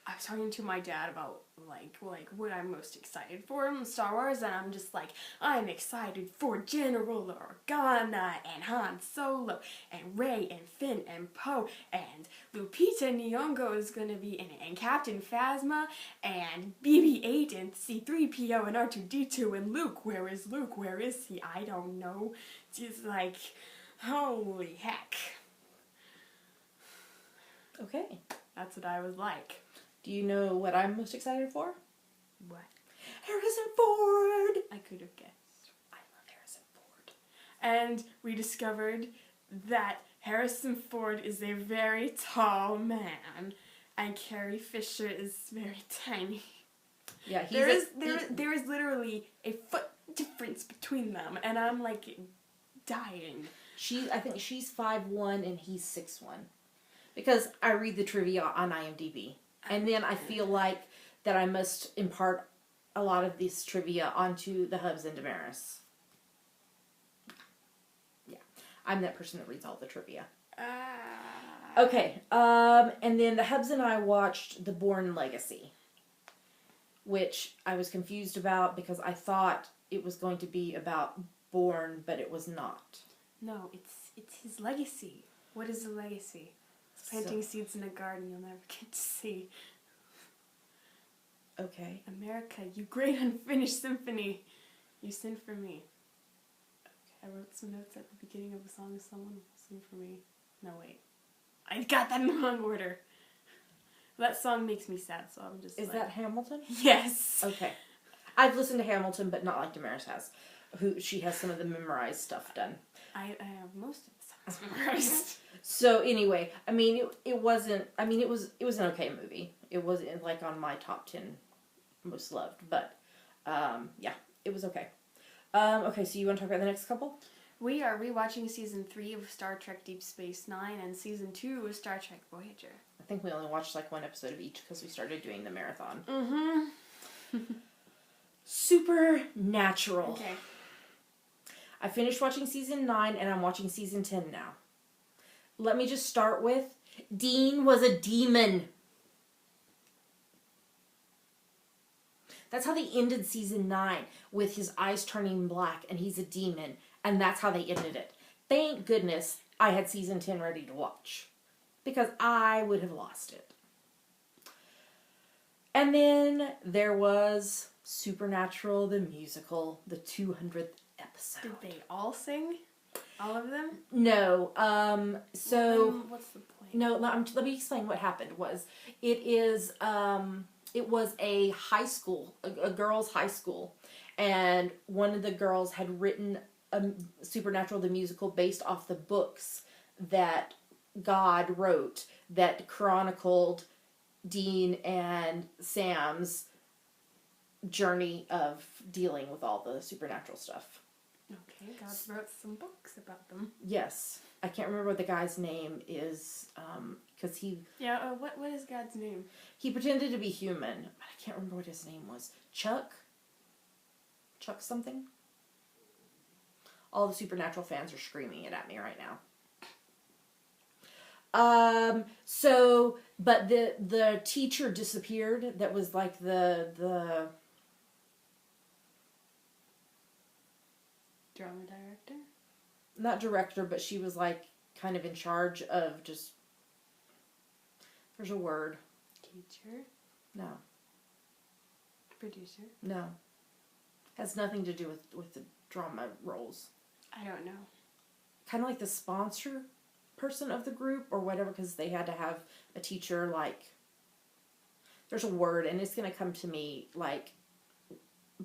I was talking to my dad about like what I'm most excited for in Star Wars, and I'm just like, I'm excited for General Organa and Han Solo and Rey and Finn and Poe and Lupita Nyong'o is gonna be in it, and Captain Phasma and BB-8 and C-3PO and R2-D2 and Luke. Where is Luke? Where is he? I don't know. Just like, holy heck. Okay. That's what I was like. Do you know what I'm most excited for? What? Harrison Ford! I could have guessed. I love Harrison Ford. And we discovered that Harrison Ford is a very tall man, and Carrie Fisher is very tiny. Yeah, there is literally a foot difference between them, and I'm like dying. I think she's 5'1" and he's 6'1". Because I read the trivia on IMDb. And then I feel like that I must impart a lot of this trivia onto the Hubs and Damaris. Yeah. I'm that person that reads all the trivia. Okay. And then the Hubs and I watched The Bourne Legacy. Which I was confused about because I thought it was going to be about Bourne, but it was not. No, it's his legacy. What is the legacy? Planting seeds in a garden you'll never get to see. Okay. America, you great unfinished symphony. You sing for me. Okay. I wrote some notes at the beginning of a song. Someone will sing for me. No, wait. I got that in the wrong order. That song makes me sad, so I'm just Is that Hamilton? Yes. Okay. I've listened to Hamilton, but not like Damaris has. She has some of the memorized stuff done. I have most of the songs memorized. So anyway, I mean, it wasn't. I mean, it was an okay movie. It wasn't like on my top 10 most loved, but yeah, it was okay. Okay, so you want to talk about the next couple? We are rewatching season 3 of Star Trek Deep Space Nine and season 2 of Star Trek Voyager. I think we only watched like one episode of each because we started doing the marathon. Mm-hmm. Supernatural. Okay. I finished watching season 9 and I'm watching season 10 now. Let me just start with Dean was a demon. That's how they ended season 9, with his eyes turning black and he's a demon. And that's how they ended it. Thank goodness I had season 10 ready to watch, because I would have lost it. And then there was Supernatural, the musical, the 200th episode. Did they all sing? All of them? No. So... Well, what's the point? No, let me explain what happened. It was a high school, a girls' high school, and one of the girls had written Supernatural the musical based off the books that God wrote that chronicled Dean and Sam's journey of dealing with all the supernatural stuff. Okay, God wrote some books about them. Yes. I can't remember what the guy's name is, because he... Yeah, what is God's name? He pretended to be human. I can't remember what his name was. Chuck something? All the Supernatural fans are screaming it at me right now. But the teacher disappeared. That was like the Drama director? not director, but she was like kind of in charge of just... There's a word. Teacher? No. Producer? No. Has nothing to do with the drama roles. I don't know. Kind of like the sponsor person of the group or whatever, because they had to have a teacher, like... There's a word, and it's going to come to me, like,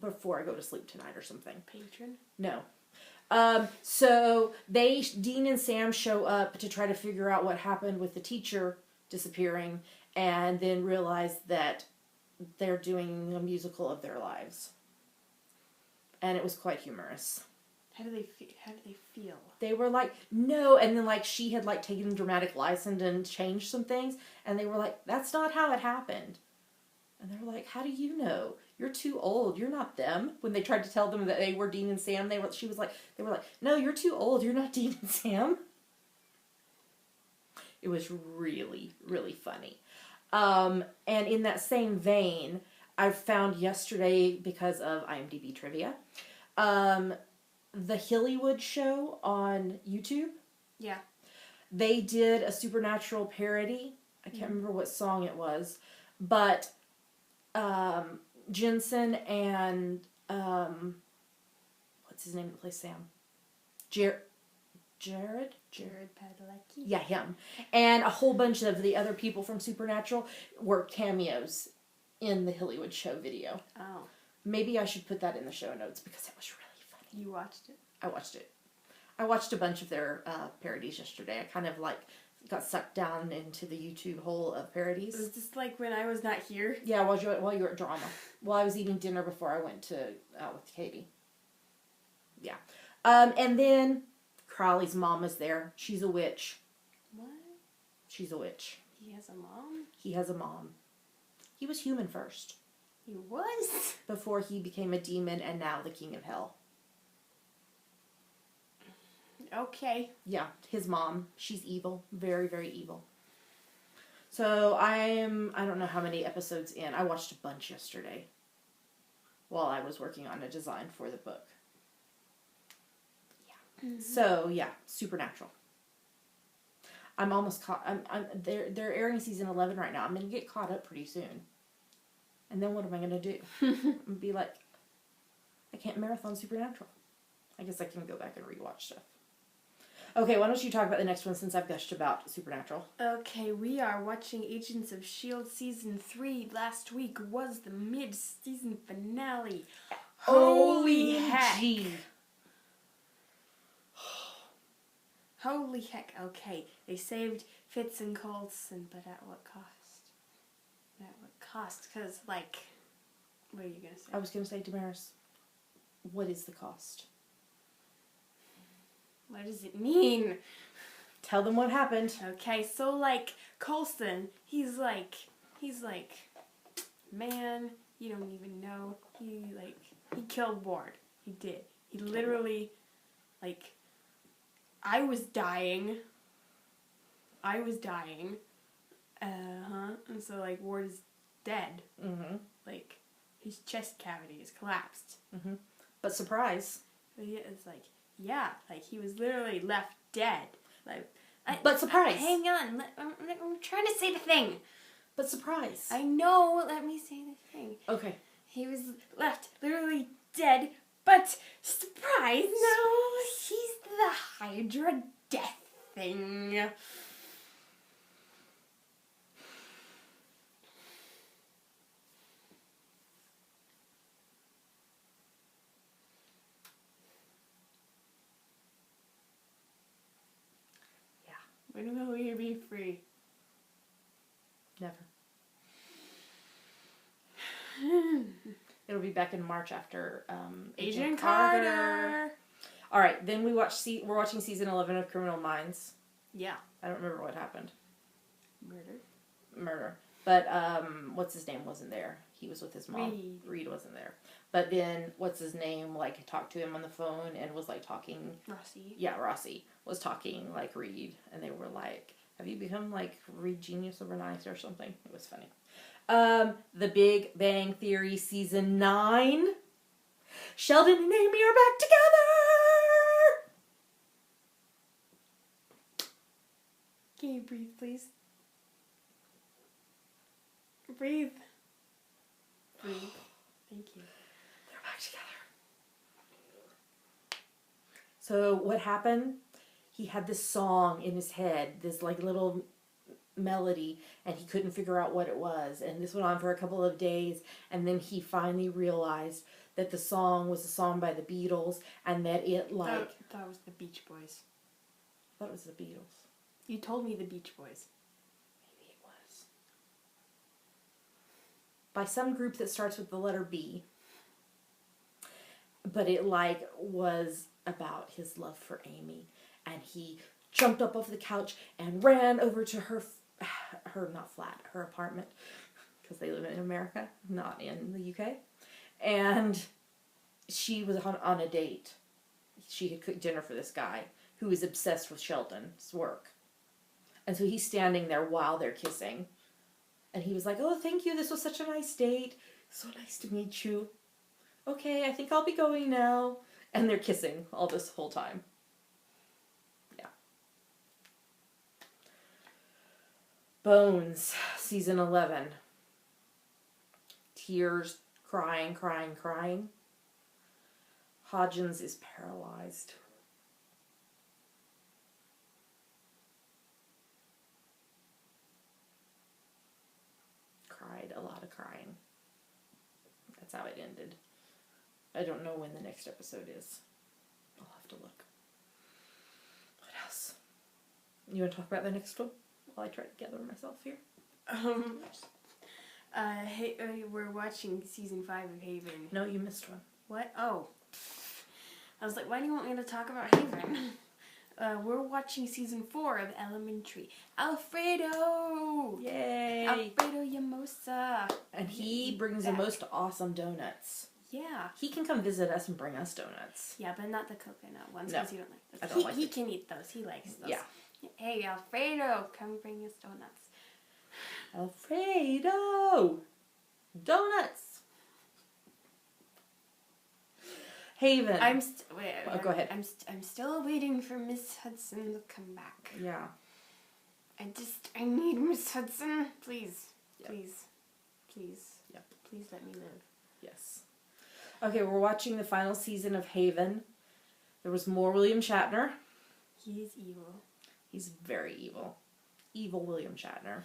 before I go to sleep tonight or something. Patron? No. So Dean and Sam show up to try to figure out what happened with the teacher disappearing, and then realize that they're doing a musical of their lives. And it was quite humorous. How do they feel? They were like, no, and then like she had like taken dramatic license and changed some things, and they were like, that's not how it happened. And they were like, how do you know? You're too old. You're not them. When they tried to tell them that they were Dean and Sam, they were like, no, you're too old. You're not Dean and Sam. It was really, really funny. And in that same vein, I found yesterday, because of IMDb trivia, the Hillywood show on YouTube. Yeah. They did a Supernatural parody. I can't remember what song it was, but Jensen and what's his name that plays Sam? Jared Padalecki. Yeah, him. And a whole bunch of the other people from Supernatural were cameos in the Hillywood show video. Oh. Maybe I should put that in the show notes because it was really funny. You watched it? I watched it. I watched a bunch of their parodies yesterday. I kind of like got sucked down into the YouTube hole of parodies. Was this like when I was not here? Yeah, while you were at drama. While I was eating dinner before I went out with Katie. Yeah. And then Crowley's mom is there. She's a witch. What? She's a witch. He has a mom? He has a mom. He was human first. He was? Before he became a demon and now the king of hell. Okay. Yeah, his mom. She's evil. Very, very evil. So I don't know how many episodes in. I watched a bunch yesterday while I was working on a design for the book. Yeah. Mm-hmm. So, yeah, Supernatural. I'm almost caught. They're airing season 11 right now. I'm going to get caught up pretty soon. And then what am I going to do? I'm going to be like, I can't marathon Supernatural. I guess I can go back and rewatch stuff. Okay, why don't you talk about the next one since I've gushed about Supernatural. Okay, we are watching Agents of S.H.I.E.L.D. Season 3. Last week was the mid-season finale. Holy heck. OMG. Holy heck. Okay, they saved Fitz and Coulson, but at what cost? At what cost? Because, like, what are you going to say? I was going to say, Damaris, what is the cost? What does it mean? Tell them what happened. Okay, so, like, Coulson, he's like, man, you don't even know. He killed Ward. He did. He literally, like, I was dying. And so, like, Ward is dead. Mm-hmm. Like, his chest cavity is collapsed. Mm-hmm. But surprise. But yeah, it's like, yeah, like, he was literally left dead. Like, But surprise. Hang on, I'm trying to say the thing. But surprise. I know, let me say the thing. Okay. He was left literally dead, but surprise, no, he's the Hydra death thing. When will we be free? Never. It'll be back in March after Agent Carter. All right, then we're watching season 11 of Criminal Minds. Yeah. I don't remember what happened. Murder. But what's his name wasn't there. He was with his mom. Reed wasn't there. But then what's his name like talked to him on the phone and was like talking. Rossi. Yeah, Rossi was talking like Reed, and they were like, "Have you become like Reed genius overnight or something?" It was funny. The Big Bang Theory season 9. Sheldon and Amy are back together. Can you breathe, please? Breathe. Thank you. They're back together. So what happened? He had this song in his head, this like little melody, and he couldn't figure out what it was. And this went on for a couple of days, and then he finally realized that the song was a song by the Beatles, and that it like... That was the Beach Boys. That was the Beatles. You told me the Beach Boys. Maybe it was. By some group that starts with the letter B. But it like was about his love for Amy, and he jumped up off the couch and ran over to her apartment, because they live in America, not in the UK, and she was on a date. She had cooked dinner for this guy who is obsessed with Sheldon's work, and so he's standing there while they're kissing, and he was like, "Oh, thank you, this was such a nice date, so nice to meet you. Okay, I think I'll be going now." And they're kissing all this whole time. Yeah. Bones, season 11. Tears, crying. Hodgins is paralyzed. Cried, a lot of crying. That's how it ended. I don't know when the next episode is. I'll have to look. What else? You want to talk about the next one while I try to gather myself here? We're watching season 5 of Haven. No, you missed one. What? Oh. I was like, why do you want me to talk about Haven? We're watching season 4 of Elementary. Alfredo! Yay! Alfredo Yamosa. And he brings the most awesome donuts. Yeah. He can come visit us and bring us donuts. Yeah, but not the coconut ones, No, because you don't like those. I don't like He it. can eat those. He likes those. Yeah. Hey, Alfredo, come bring us donuts. Alfredo! Donuts! Haven. Go ahead. I'm still waiting for Miss Hudson to come back. Yeah. I need Miss Hudson. Please. Yep. Please. Yep. Please let me live. Yes. Okay, we're watching the final season of Haven. There was more William Shatner. He is evil. He's very evil. Evil William Shatner.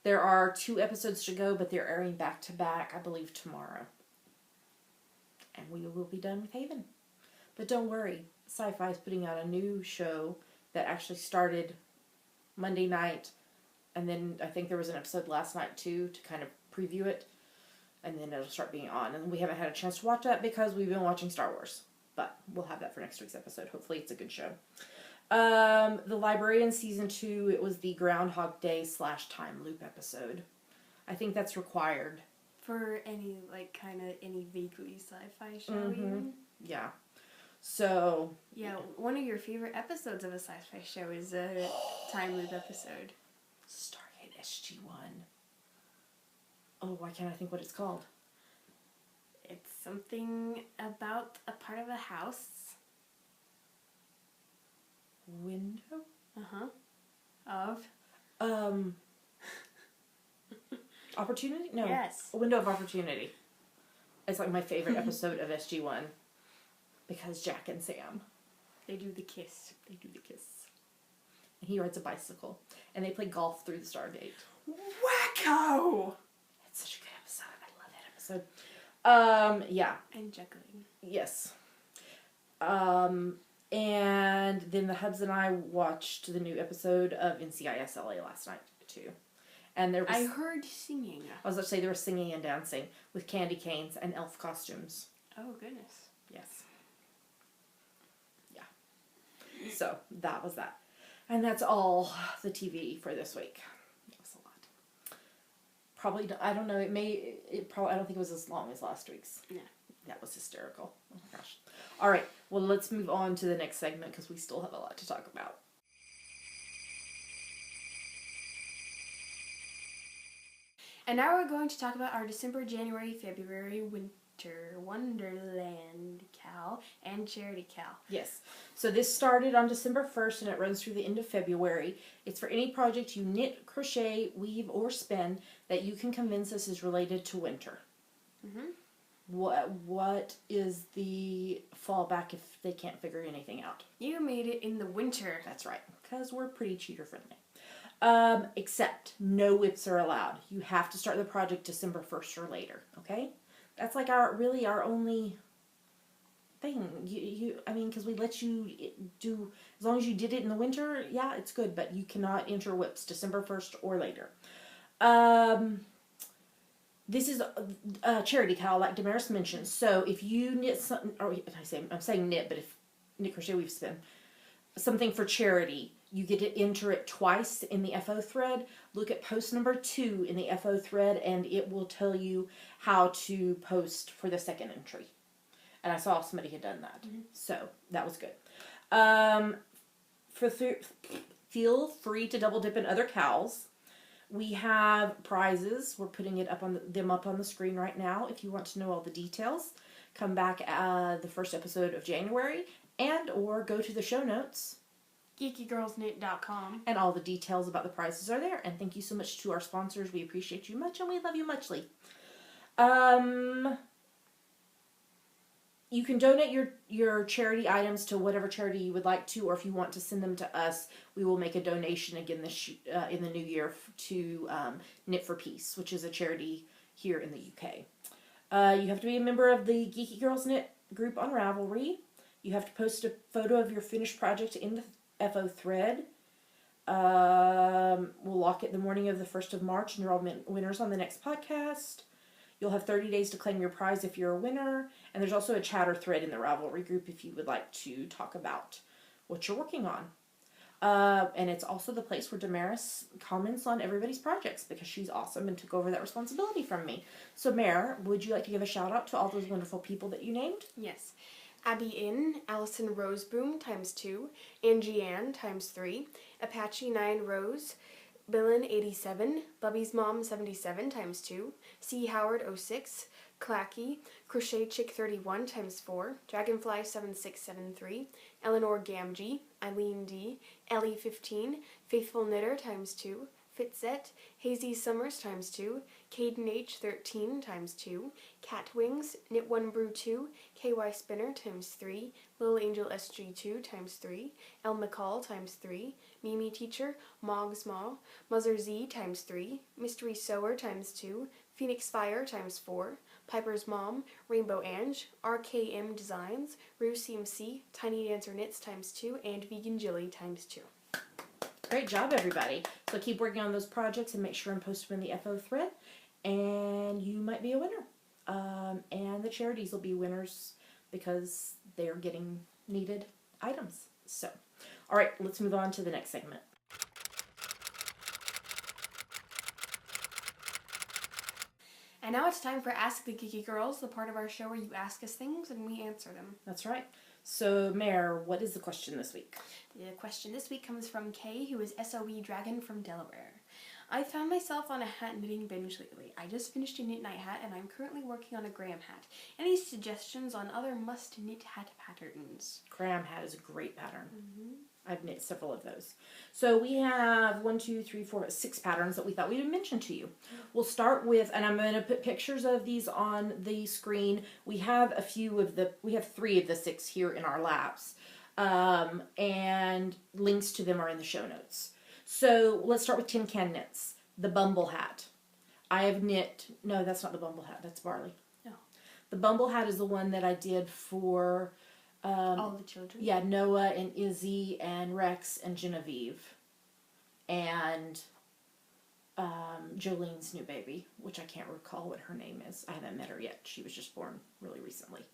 There are 2 episodes to go, but they're airing back to back, I believe, tomorrow. And we will be done with Haven. But don't worry, Sci-Fi is putting out a new show that actually started Monday night, and then I think there was an episode last night too to kind of preview it, and then it'll start being on. And we haven't had a chance to watch that because we've been watching Star Wars, but we'll have that for next week's episode. Hopefully it's a good show. The Librarian season 2, it was the Groundhog Day / time loop episode. I think that's required. For any, like, kind of any vaguely sci-fi show even. Yeah. So. Yeah, one of your favorite episodes of a sci-fi show is a time loop episode. Stargate SG-1. Oh, why can't I think what it's called? It's something about a part of a house. Window? Of? Opportunity? No. Yes. A Window of Opportunity. It's like my favorite episode of SG-1. Because Jack and Sam. They do the kiss. They do the kiss. And he rides a bicycle. And they play golf through the Stargate. Wacko! It's such a good episode. I love that episode. Yeah. And juggling. Yes. And then the Hubs and I watched the new episode of NCIS LA last night, too. And there was... I heard singing. I was about to say there was singing and dancing with candy canes and elf costumes. Oh, goodness. Yes. Yeah. So, that was that. And that's all the TV for this week. That was a lot. Probably, I don't know, I don't think it was as long as last week's. Yeah. That was hysterical. Oh my gosh. All right, well, let's move on to the next segment because we still have a lot to talk about. And now we're going to talk about our December, January, February, winter Wonderland Cal and Charity Cal. Yes. So this started on December 1st and it runs through the end of February. It's for any project you knit, crochet, weave, or spin that you can convince us is related to winter. Mm-hmm. What is the fallback if they can't figure anything out? You made it in the winter. That's right, because we're pretty cheater friendly. Except no whips are allowed. You have to start the project December 1st or later, okay? That's like our only thing. I mean, because we let you do, as long as you did it in the winter, yeah, it's good, but you cannot enter whips December 1st or later. This is a charity Cal, like Damaris mentioned. So if you knit something, or I'm saying knit, but if knit, crochet, weave, spin, something for charity, you get to enter it twice in the FO thread. Look at post number 2 in the FO thread, and it will tell you how to post for the second entry. And I saw somebody had done that, so that was good. Feel free to double dip in other Cals. We have prizes. We're putting them up on the screen right now. If you want to know all the details, come back the first episode of January or go to the show notes. GeekyGirlsKnit.com. And all the details about the prizes are there. And thank you so much to our sponsors. We appreciate you much and we love you muchly. You can donate your charity items to whatever charity you would like to, or if you want to send them to us, we will make a donation again in the new year to Knit for Peace, which is a charity here in the UK. You have to be a member of the Geeky Girls Knit group on Ravelry. You have to post a photo of your finished project in the FO thread. We'll lock it the morning of the 1st of March, and you're all winners on the next podcast. You'll have 30 days to claim your prize if you're a winner. And there's also a chatter thread in the Ravelry group if you would like to talk about what you're working on. And it's also the place where Damaris comments on everybody's projects because she's awesome and took over that responsibility from me. So, Mare, would you like to give a shout out to all those wonderful people that you named? Yes. Abby Inn, Allison Roseboom ×2, Angie Ann ×3, Apache 9 Rose, Billin 87, Bubby's Mom 77 ×2, C Howard 06, Clacky, Crochet Chick 31 ×4, Dragonfly 7673, Eleanor Gamgee, Eileen D, Ellie 15, Faithful Knitter ×2, Fitzette, Hazy Summers times 2, Caden H 13 times 2, Cat Wings, Knit 1 Brew 2, KY Spinner times 3, Little Angel SG 2 times 3, El McCall times 3, Mimi Teacher, Mog's Ma, Muzzer Z times 3, Mystery Sewer times 2, Phoenix Fire times 4, Piper's Mom, Rainbow Ange, RKM Designs, Rue CMC, Tiny Dancer Knits times 2, and Vegan Jilly times 2. Great job, everybody. So keep working on those projects and make sure and post them in the FO thread, and you might be a winner. And the charities will be winners because they're getting needed items. So, all right, let's move on to the next segment. And now it's time for Ask the Geeky Girls, the part of our show where you ask us things and we answer them. That's right. So, Mare, what is the question this week? The question this week comes from Kay, who is SOE Dragon from Delaware. I found myself on a hat knitting binge lately. I just finished a knit night hat and I'm currently working on a Graham hat. Any suggestions on other must knit hat patterns? Graham hat is a great pattern. I've knit several of those. So we have 6 patterns that we thought we would mention to you. We'll start with, and I'm going to put pictures of these on the screen. We have 3 of the 6 here in our laps. And links to them are in the show notes. So let's start with Tin Can Knits. The Bumble hat. I have knit, no, that's not the Bumble hat, that's Barley. No. The Bumble hat is the one that I did for all the children? Yeah, Noah and Izzy and Rex and Genevieve. And Jolene's new baby, which I can't recall what her name is. I haven't met her yet. She was just born really recently.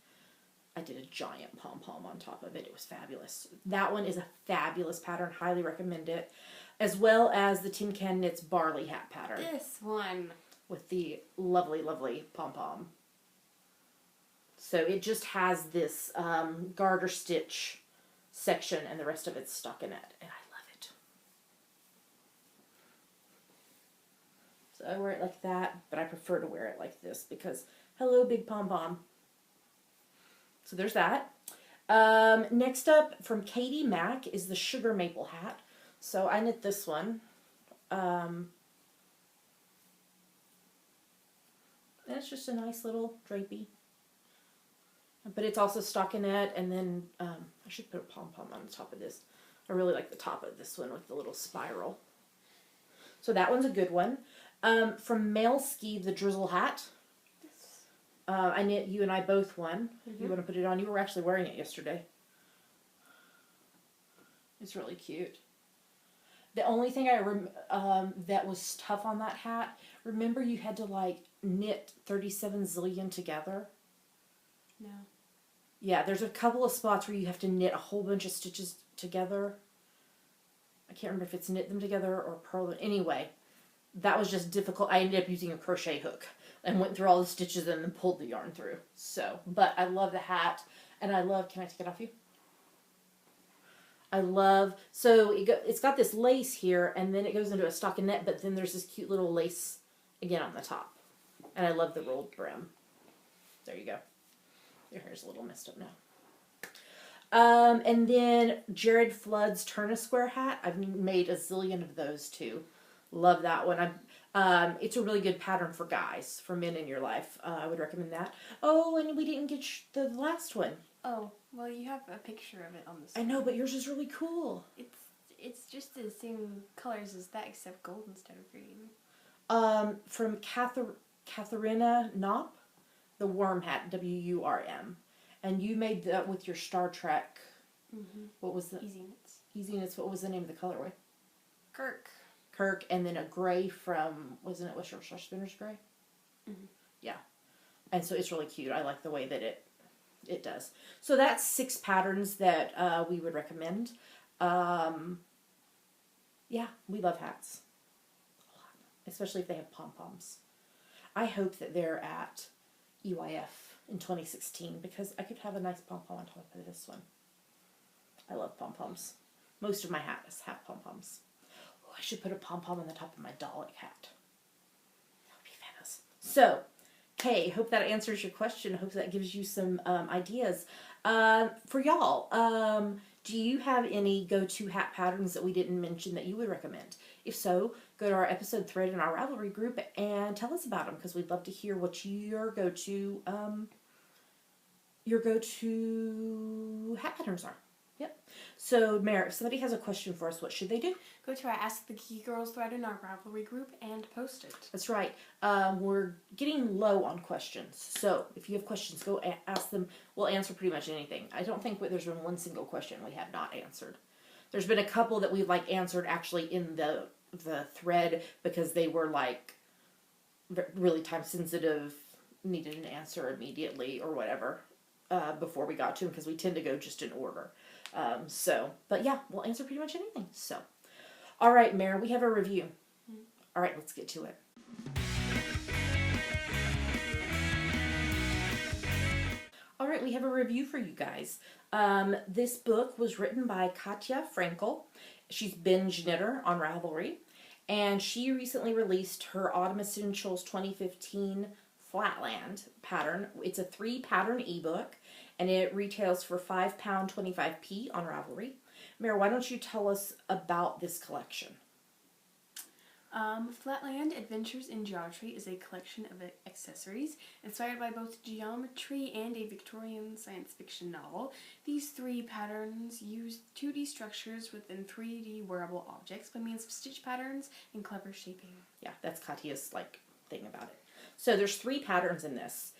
I did a giant pom-pom on top of it. It was fabulous. That one is a fabulous pattern. Highly recommend it. As well as the Tin Can Knits Barley hat pattern. This one. With the lovely, lovely pom-pom. So it just has this garter stitch section and the rest of it's stockinette. And I love it. So I wear it like that, but I prefer to wear it like this because, hello, big pom-pom. So there's that. Next up from Katie Mack is the Sugar Maple hat. So I knit this one. And it's just a nice little drapey. But it's also stockinette, and then I should put a pom-pom on the top of this. I really like the top of this one with the little spiral. So that one's a good one. From Mailski, the Drizzle hat. I knit you and I both one. You want to put it on? You were actually wearing it yesterday. It's really cute. The only thing that was tough on that hat, remember you had to like knit 37 zillion together? No. Yeah, there's a couple of spots where you have to knit a whole bunch of stitches together. I can't remember if it's knit them together or purl them. Anyway, that was just difficult. I ended up using a crochet hook and went through all the stitches and then pulled the yarn through. So, but I love the hat, and I love, can I take it off you? I love, so it's got this lace here, and then it goes into a stockinette, but then there's this cute little lace again on the top. And I love the rolled brim. There you go. Your hair's a little messed up now. And then Jared Flood's Turn a Square hat. I've made a zillion of those too. Love that one. It's a really good pattern for guys, for men in your life. I would recommend that. Oh, and we didn't get the last one. Oh, well, you have a picture of it on the screen. I know, but yours is really cool. It's just the same colors as that, except gold instead of green. From Katharina Knopp, the Worm hat, W-U-R-M. And you made that with your Star Trek. What was the... Easy Knits. Easy Knits. What was the name of the colorway? Kirk. And then a gray from, wasn't it West Yorkshire Spinners gray? Yeah. And so it's really cute. I like the way that it does. So that's 6 patterns that we would recommend. Yeah, we love hats. A lot. Especially if they have pom-poms. I hope that they're at EYF in 2016 because I could have a nice pom-pom on top of this one. I love pom-poms. Most of my hats have pom-poms. Oh, I should put a pom-pom on the top of my Dalek hat. That would be fabulous. So, hey, hope that answers your question. Hope that gives you some ideas. For y'all, Do you have any go-to hat patterns that we didn't mention that you would recommend? If so, go to our episode thread in our Ravelry group and tell us about them, because we'd love to hear what your go-to hat patterns are. Yep. So, Mary, if somebody has a question for us, what should they do? Go to our Ask the Geeky Girls thread in our Ravelry group and post it. That's right. We're getting low on questions. So if you have questions, go ask them. We'll answer pretty much anything. I don't think there's been one single question we have not answered. There's been a couple that we've answered actually in the thread because they were really time sensitive, needed an answer immediately or whatever before we got to them, because we tend to go just in order. But yeah, we'll answer pretty much anything. So, all right, Mary, we have a review. All right, let's get to it. All right, we have a review for you guys. This book was written by Katja Frankel. She's binge knitter on Ravelry, and she recently released her Autumn Essentials 2015 Flatland pattern. It's a 3-pattern ebook, and it retails for £5.25 on Ravelry. Mary, why don't you tell us about this collection? Flatland Adventures in Geometry is a collection of accessories inspired by both geometry and a Victorian science fiction novel. These 3 patterns use 2D structures within 3D wearable objects by means of stitch patterns and clever shaping. Yeah, that's Katya's thing about it. So there's 3 patterns in this.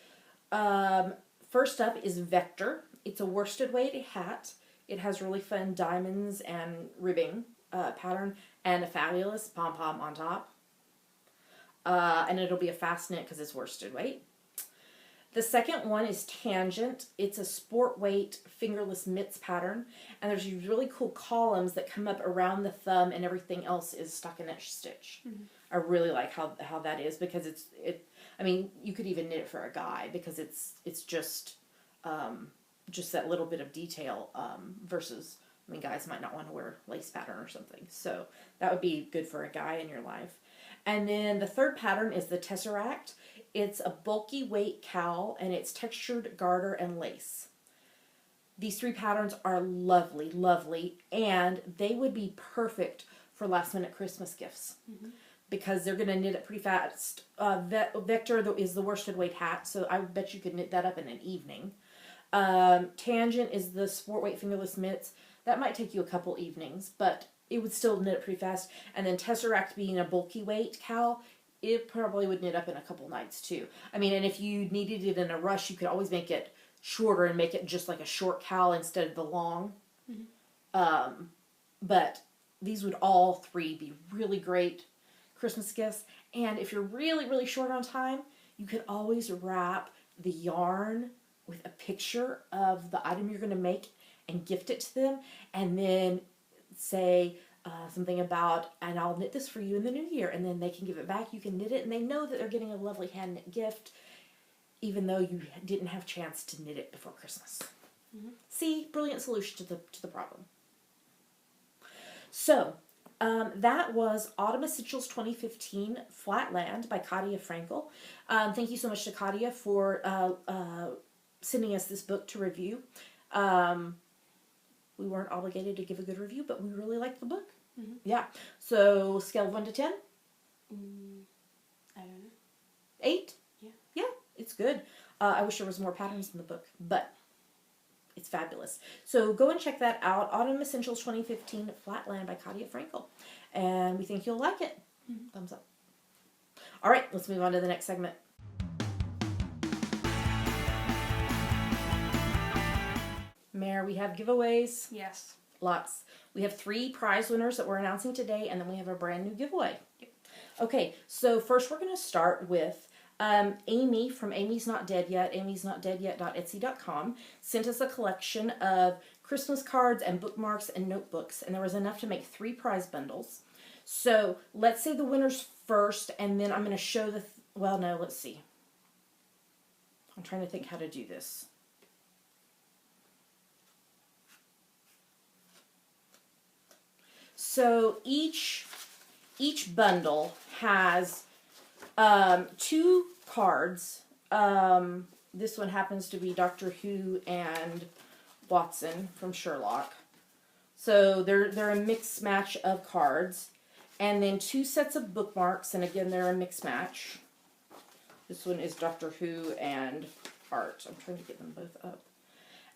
First up is Vector. It's a worsted weight hat. It has really fun diamonds and ribbing pattern and a fabulous pom-pom on top. And it'll be a fast knit because it's worsted weight. The second one is Tangent. It's a sport weight fingerless mitts pattern. And there's these really cool columns that come up around the thumb, and everything else is stockinette stitch. Mm-hmm. I really like how that is, because I mean, you could even knit it for a guy, because it's just that little bit of detail versus, I mean, guys might not want to wear lace pattern or something. So that would be good for a guy in your life. And then the third pattern is the Tesseract. It's a bulky weight cowl, and it's textured garter and lace. These 3 patterns are lovely, lovely, and they would be perfect for last minute Christmas gifts. Mm-hmm. Because they're going to knit it pretty fast. Vector is the worsted weight hat, so I bet you could knit that up in an evening. Tangent is the sport weight fingerless mitts. That might take you a couple evenings, but it would still knit it pretty fast. And then Tesseract being a bulky weight cowl, it probably would knit up in a couple nights too. I mean, and if you needed it in a rush, you could always make it shorter and make it just like a short cowl instead of the long. Mm-hmm. But these would all 3 be really great Christmas gifts. And if you're really, really short on time, you could always wrap the yarn with a picture of the item you're going to make and gift it to them, and then say something about, and I'll knit this for you in the new year, and then they can give it back. You can knit it, and they know that they're getting a lovely hand knit gift, even though you didn't have a chance to knit it before Christmas. Mm-hmm. See, brilliant solution to the problem. So that was Autumn Essentials 2015 Flatland by Katja Frankel. Thank you so much to Katja for sending us this book to review. We weren't obligated to give a good review, but we really liked the book. Mm-hmm. Yeah. So, scale of 1 to 10? I don't know. 8? Yeah. Yeah, it's good. I wish there was more patterns in the book, but it's fabulous. So go and check that out. Autumn Essentials 2015 Flatland by Katja Frankel. And we think you'll like it. Mm-hmm. Thumbs up. All right, let's move on to the next segment. Mare, we have giveaways. Yes. Lots. We have 3 prize winners that we're announcing today, and then we have a brand new giveaway. Yep. Okay, so first we're going to start with Amy from Amy's Not Dead Yet, amy'snotdeadyet.etsy.com, sent us a collection of Christmas cards and bookmarks and notebooks, and there was enough to make 3 prize bundles. So let's say the winners first, and then I'm going to show well, no, let's see. I'm trying to think how to do this. So each bundle has 2 cards. This one happens to be Doctor Who and Watson from Sherlock. So they're a mixed match of cards. And then 2 sets of bookmarks, and again, they're a mixed match. This one is Doctor Who and Art. I'm trying to get them both up.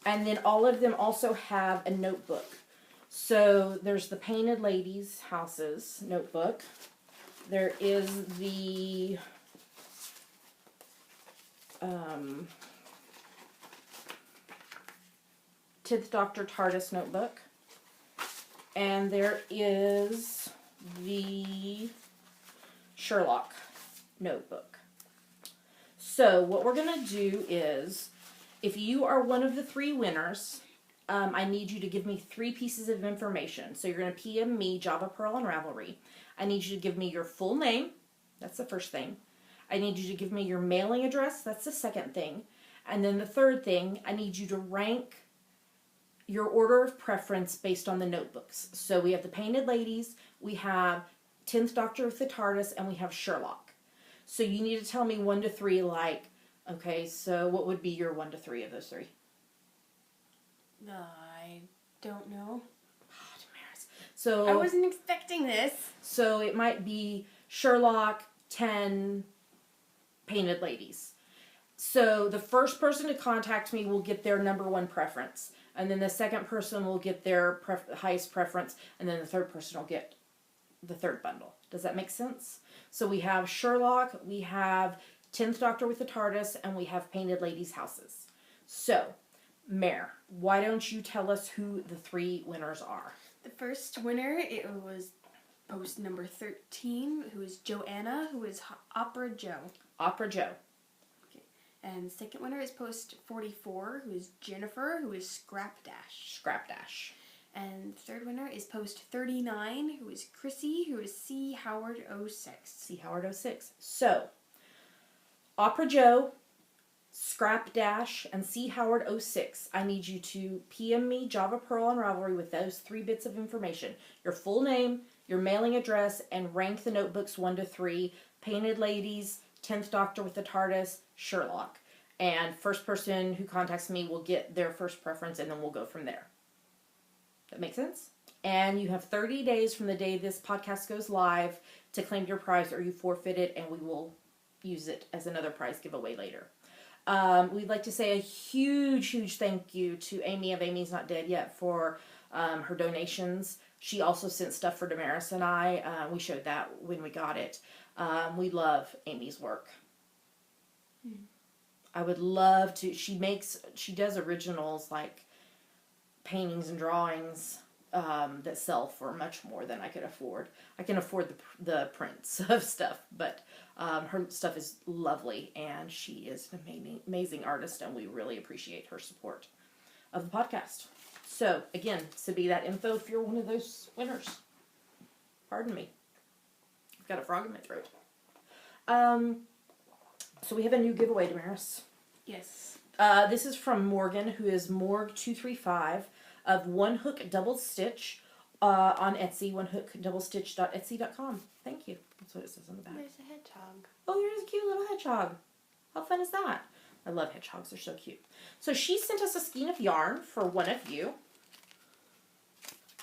And then all of them also have a notebook. So there's the Painted Ladies Houses notebook. There is the 10th Doctor TARDIS notebook. And there is the Sherlock notebook. So what we're going to do is, if you are one of the 3 winners, I need you to give me 3 pieces of information. So you're going to PM me, Java, Pearl, and Ravelry. I need you to give me your full name. That's the first thing. I need you to give me your mailing address. That's the second thing. And then the third thing, I need you to rank your order of preference based on the notebooks. So we have the Painted Ladies, we have 10th Doctor with the TARDIS, and we have Sherlock. So you need to tell me 1 to 3, like, okay, so what would be your 1 to 3 of those 3? I don't know. Oh, Damaris. So I wasn't expecting this. So it might be Sherlock, 10 Painted Ladies. So the first person to contact me will get their number 1 preference. And then the second person will get their highest preference. And then the third person will get the third bundle. Does that make sense? So we have Sherlock, we have 10th Doctor with the TARDIS, and we have Painted Ladies Houses. So, Mare, why don't you tell us who the 3 winners are? The first winner, it was post number 13, who is Joanna, who is Opera Joe. Opera Joe. Okay. And the second winner is post 44, who is Jennifer, who is Scrap Dash. Scrap Dash. And the third winner is post 39, who is Chrissy, who is C. Howard 06. C. Howard 06. So, Opera Joe, Scrap Dash, and C. Howard 06. I need you to PM me, Java, Pearl, and Ravelry with those 3 bits of information. Your full name, your mailing address, and rank the notebooks 1 to 3. Painted Ladies, 10th Doctor with the TARDIS, Sherlock. And first person who contacts me will get their first preference, and then we'll go from there. That makes sense? And you have 30 days from the day this podcast goes live to claim your prize, or you forfeit it, and we will use it as another prize giveaway later. We'd like to say a huge thank you to Amy of Amy's Not Dead Yet for her donations. She also sent stuff for Damaris and I. We showed that when we got it. We love Amy's work. I would love to. She does originals like paintings and drawings that sell for much more than I could afford. I can afford the prints of stuff, but her stuff is lovely, and she is an amazing artist, and we really appreciate her support of the podcast. So, again, to be that info if you're one of those winners. Pardon me. I've got a frog in my throat. So we have a new giveaway, Damaris. Yes. This is from Morgan, who is Morg235 of One Hook Double Stitch on Etsy, onehookdoublestitch.etsy.com. Thank you. That's what it says on the back. There's a hedgehog. Oh, there's a cute little hedgehog. How fun is that? I love hedgehogs. They're so cute. So she sent us a skein of yarn for one of you.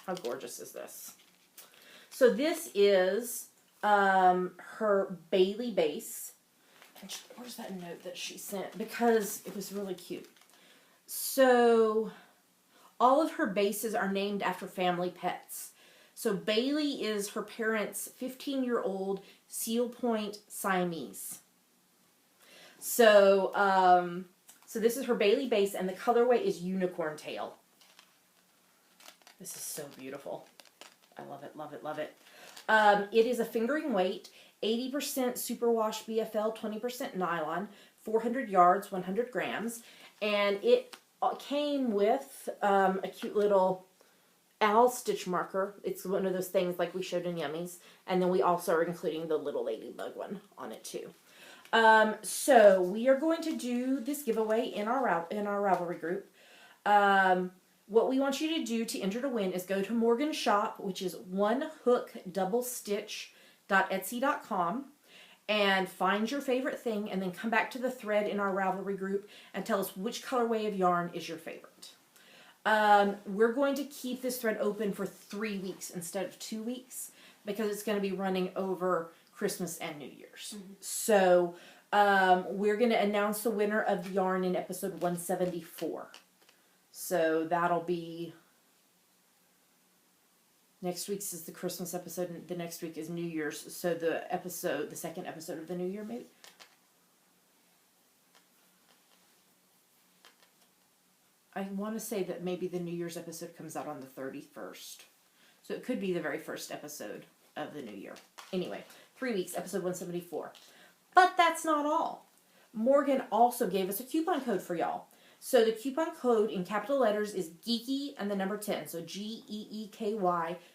How gorgeous is this? So this is her Bailey base. And where's that note that she sent? Because it was really cute. So all of her bases are named after family pets. So Bailey is her parents' 15-year-old Seal Point Siamese. So, so this is her Bailey base, and the colorway is Unicorn Tail. This is so beautiful. I love it, love it, love it. It is a fingering weight, 80% superwash BFL, 20% nylon, 400 yards, 100 grams. And it came with a cute little owl stitch marker. It's one of those things like we showed in Yummies. And then we also are including the little ladybug one on it too. So we are going to do this giveaway in our Ravelry group. What we want you to do to enter to win is go to Morgan's shop, which is onehookdoublestitch.etsy.com, and find your favorite thing, and then come back to the thread in our Ravelry group and tell us which colorway of yarn is your favorite. We're going to keep this thread open for 3 weeks instead of 2 weeks because it's going to be running over Christmas and New Year's. So we're going to announce the winner of the yarn in episode 174. So that'll be... Next week's is the Christmas episode, and the next week is New Year's. So the second episode of the New Year, maybe. I want to say that maybe the New Year's episode comes out on the 31st. So it could be the very first episode of the New Year. Anyway, 3 weeks, episode 174. But that's not all. Morgan also gave us a coupon code for y'all. So the coupon code in capital letters is Geeky and the number 10. So Geeky,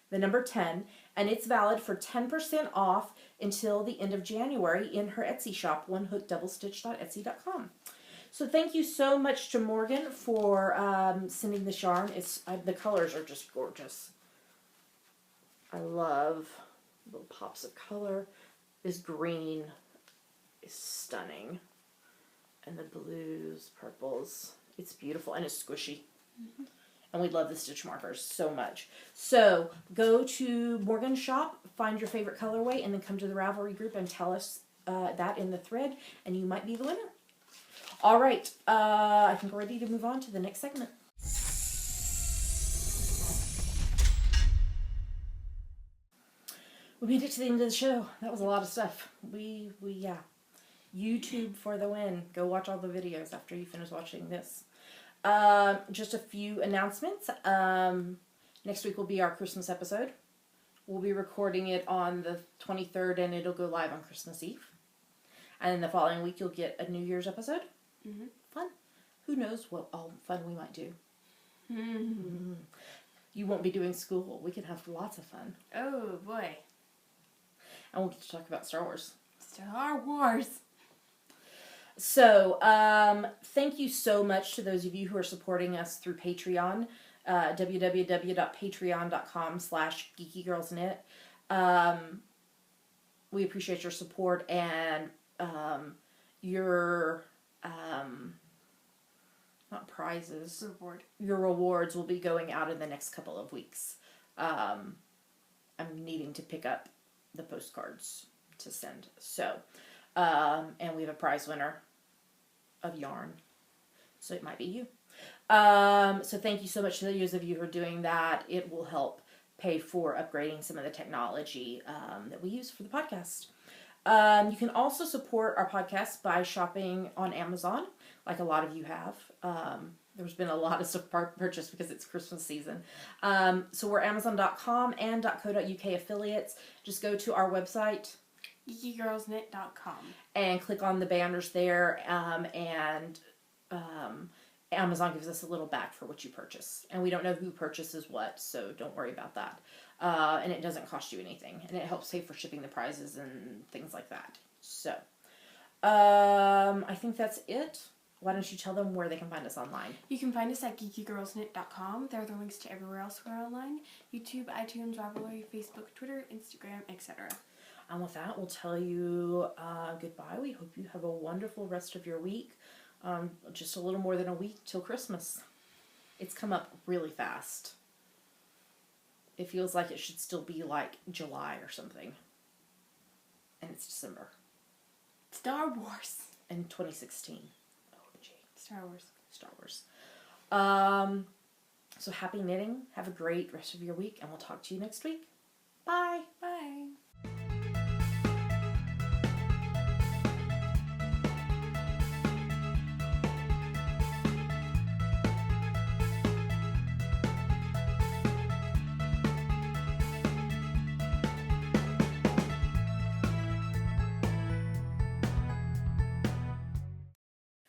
the number 10. And it's valid for 10% off until the end of January in her Etsy shop, onehookdoublestitch.etsy.com. So thank you so much to Morgan for sending this yarn. The colors are just gorgeous. I love little pops of color. This green is stunning. And the blues, purples. It's beautiful and it's squishy. And we love the stitch markers so much. So go to Morgan's shop, find your favorite colorway, and then come to the Ravelry group and tell us that in the thread, and you might be the winner. All right, I think we're ready to move on to the next segment. We made it to the end of the show. That was a lot of stuff. Yeah. YouTube for the win. Go watch all the videos after you finish watching this. Just a few announcements. Next week will be our Christmas episode. We'll be recording it on the 23rd and it'll go live on Christmas Eve. And then the following week you'll get a New Year's episode. Fun. Who knows what all fun we might do. You won't be doing school. We can have lots of fun. Oh, boy. And we'll get to talk about Star Wars. Star Wars. So, thank you so much to those of you who are supporting us through Patreon, www.patreon.com/geekygirlsknit. We appreciate your support and your, not prizes. Your rewards will be going out in the next couple of weeks. I'm needing to pick up the postcards to send. So, and we have a prize winner of yarn. So it might be you. So thank you so much to those of you who are doing that. It will help pay for upgrading some of the technology that we use for the podcast. You can also support our podcast by shopping on Amazon, like a lot of you have. There's been a lot of stuff purchased because it's Christmas season. So we're Amazon.com and .co.uk affiliates. Just go to our website, geekygirlsknit.com, and click on the banners there, and Amazon gives us a little back for what you purchase. And we don't know who purchases what, so don't worry about that. And it doesn't cost you anything, and it helps pay for shipping the prizes and things like that. So, I think that's it. Why don't you tell them where they can find us online? You can find us at geekygirlsknit.com. There are the links to everywhere else we're online. YouTube, iTunes, Ravelry, Facebook, Twitter, Instagram, etc. And with that, we'll tell you goodbye. We hope you have a wonderful rest of your week. Just a little more than a week till Christmas. It's come up really fast. It feels like it should still be like July or something. And it's December. Star Wars. In 2016. OMG. Star Wars. Star Wars. So happy knitting. Have a great rest of your week. And we'll talk to you next week. Bye. Bye.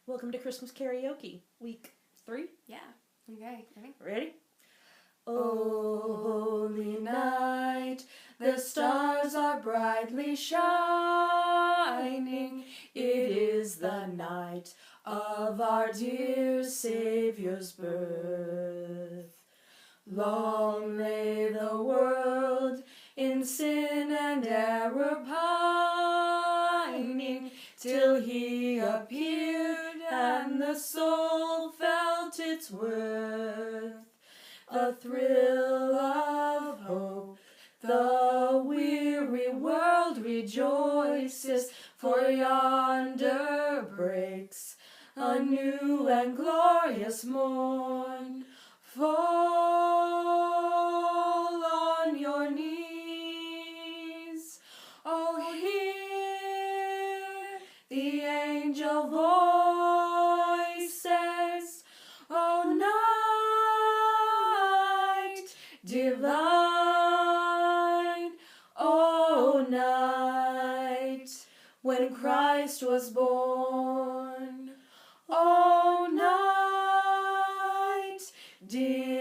Welcome to Christmas karaoke, week 3. Yeah. Okay. Ready? Oh, holy night, the stars are brightly shining. It is the night of our dear Savior's birth. Long lay the world in sin and error pining, till he appeared and the soul felt its worth. the thrill of hope. The weary world rejoices, for yonder breaks a new and glorious morn. Fall on your knees, oh, hear the angel voices, oh, night divine, oh, night when Christ was born, oh, night divine.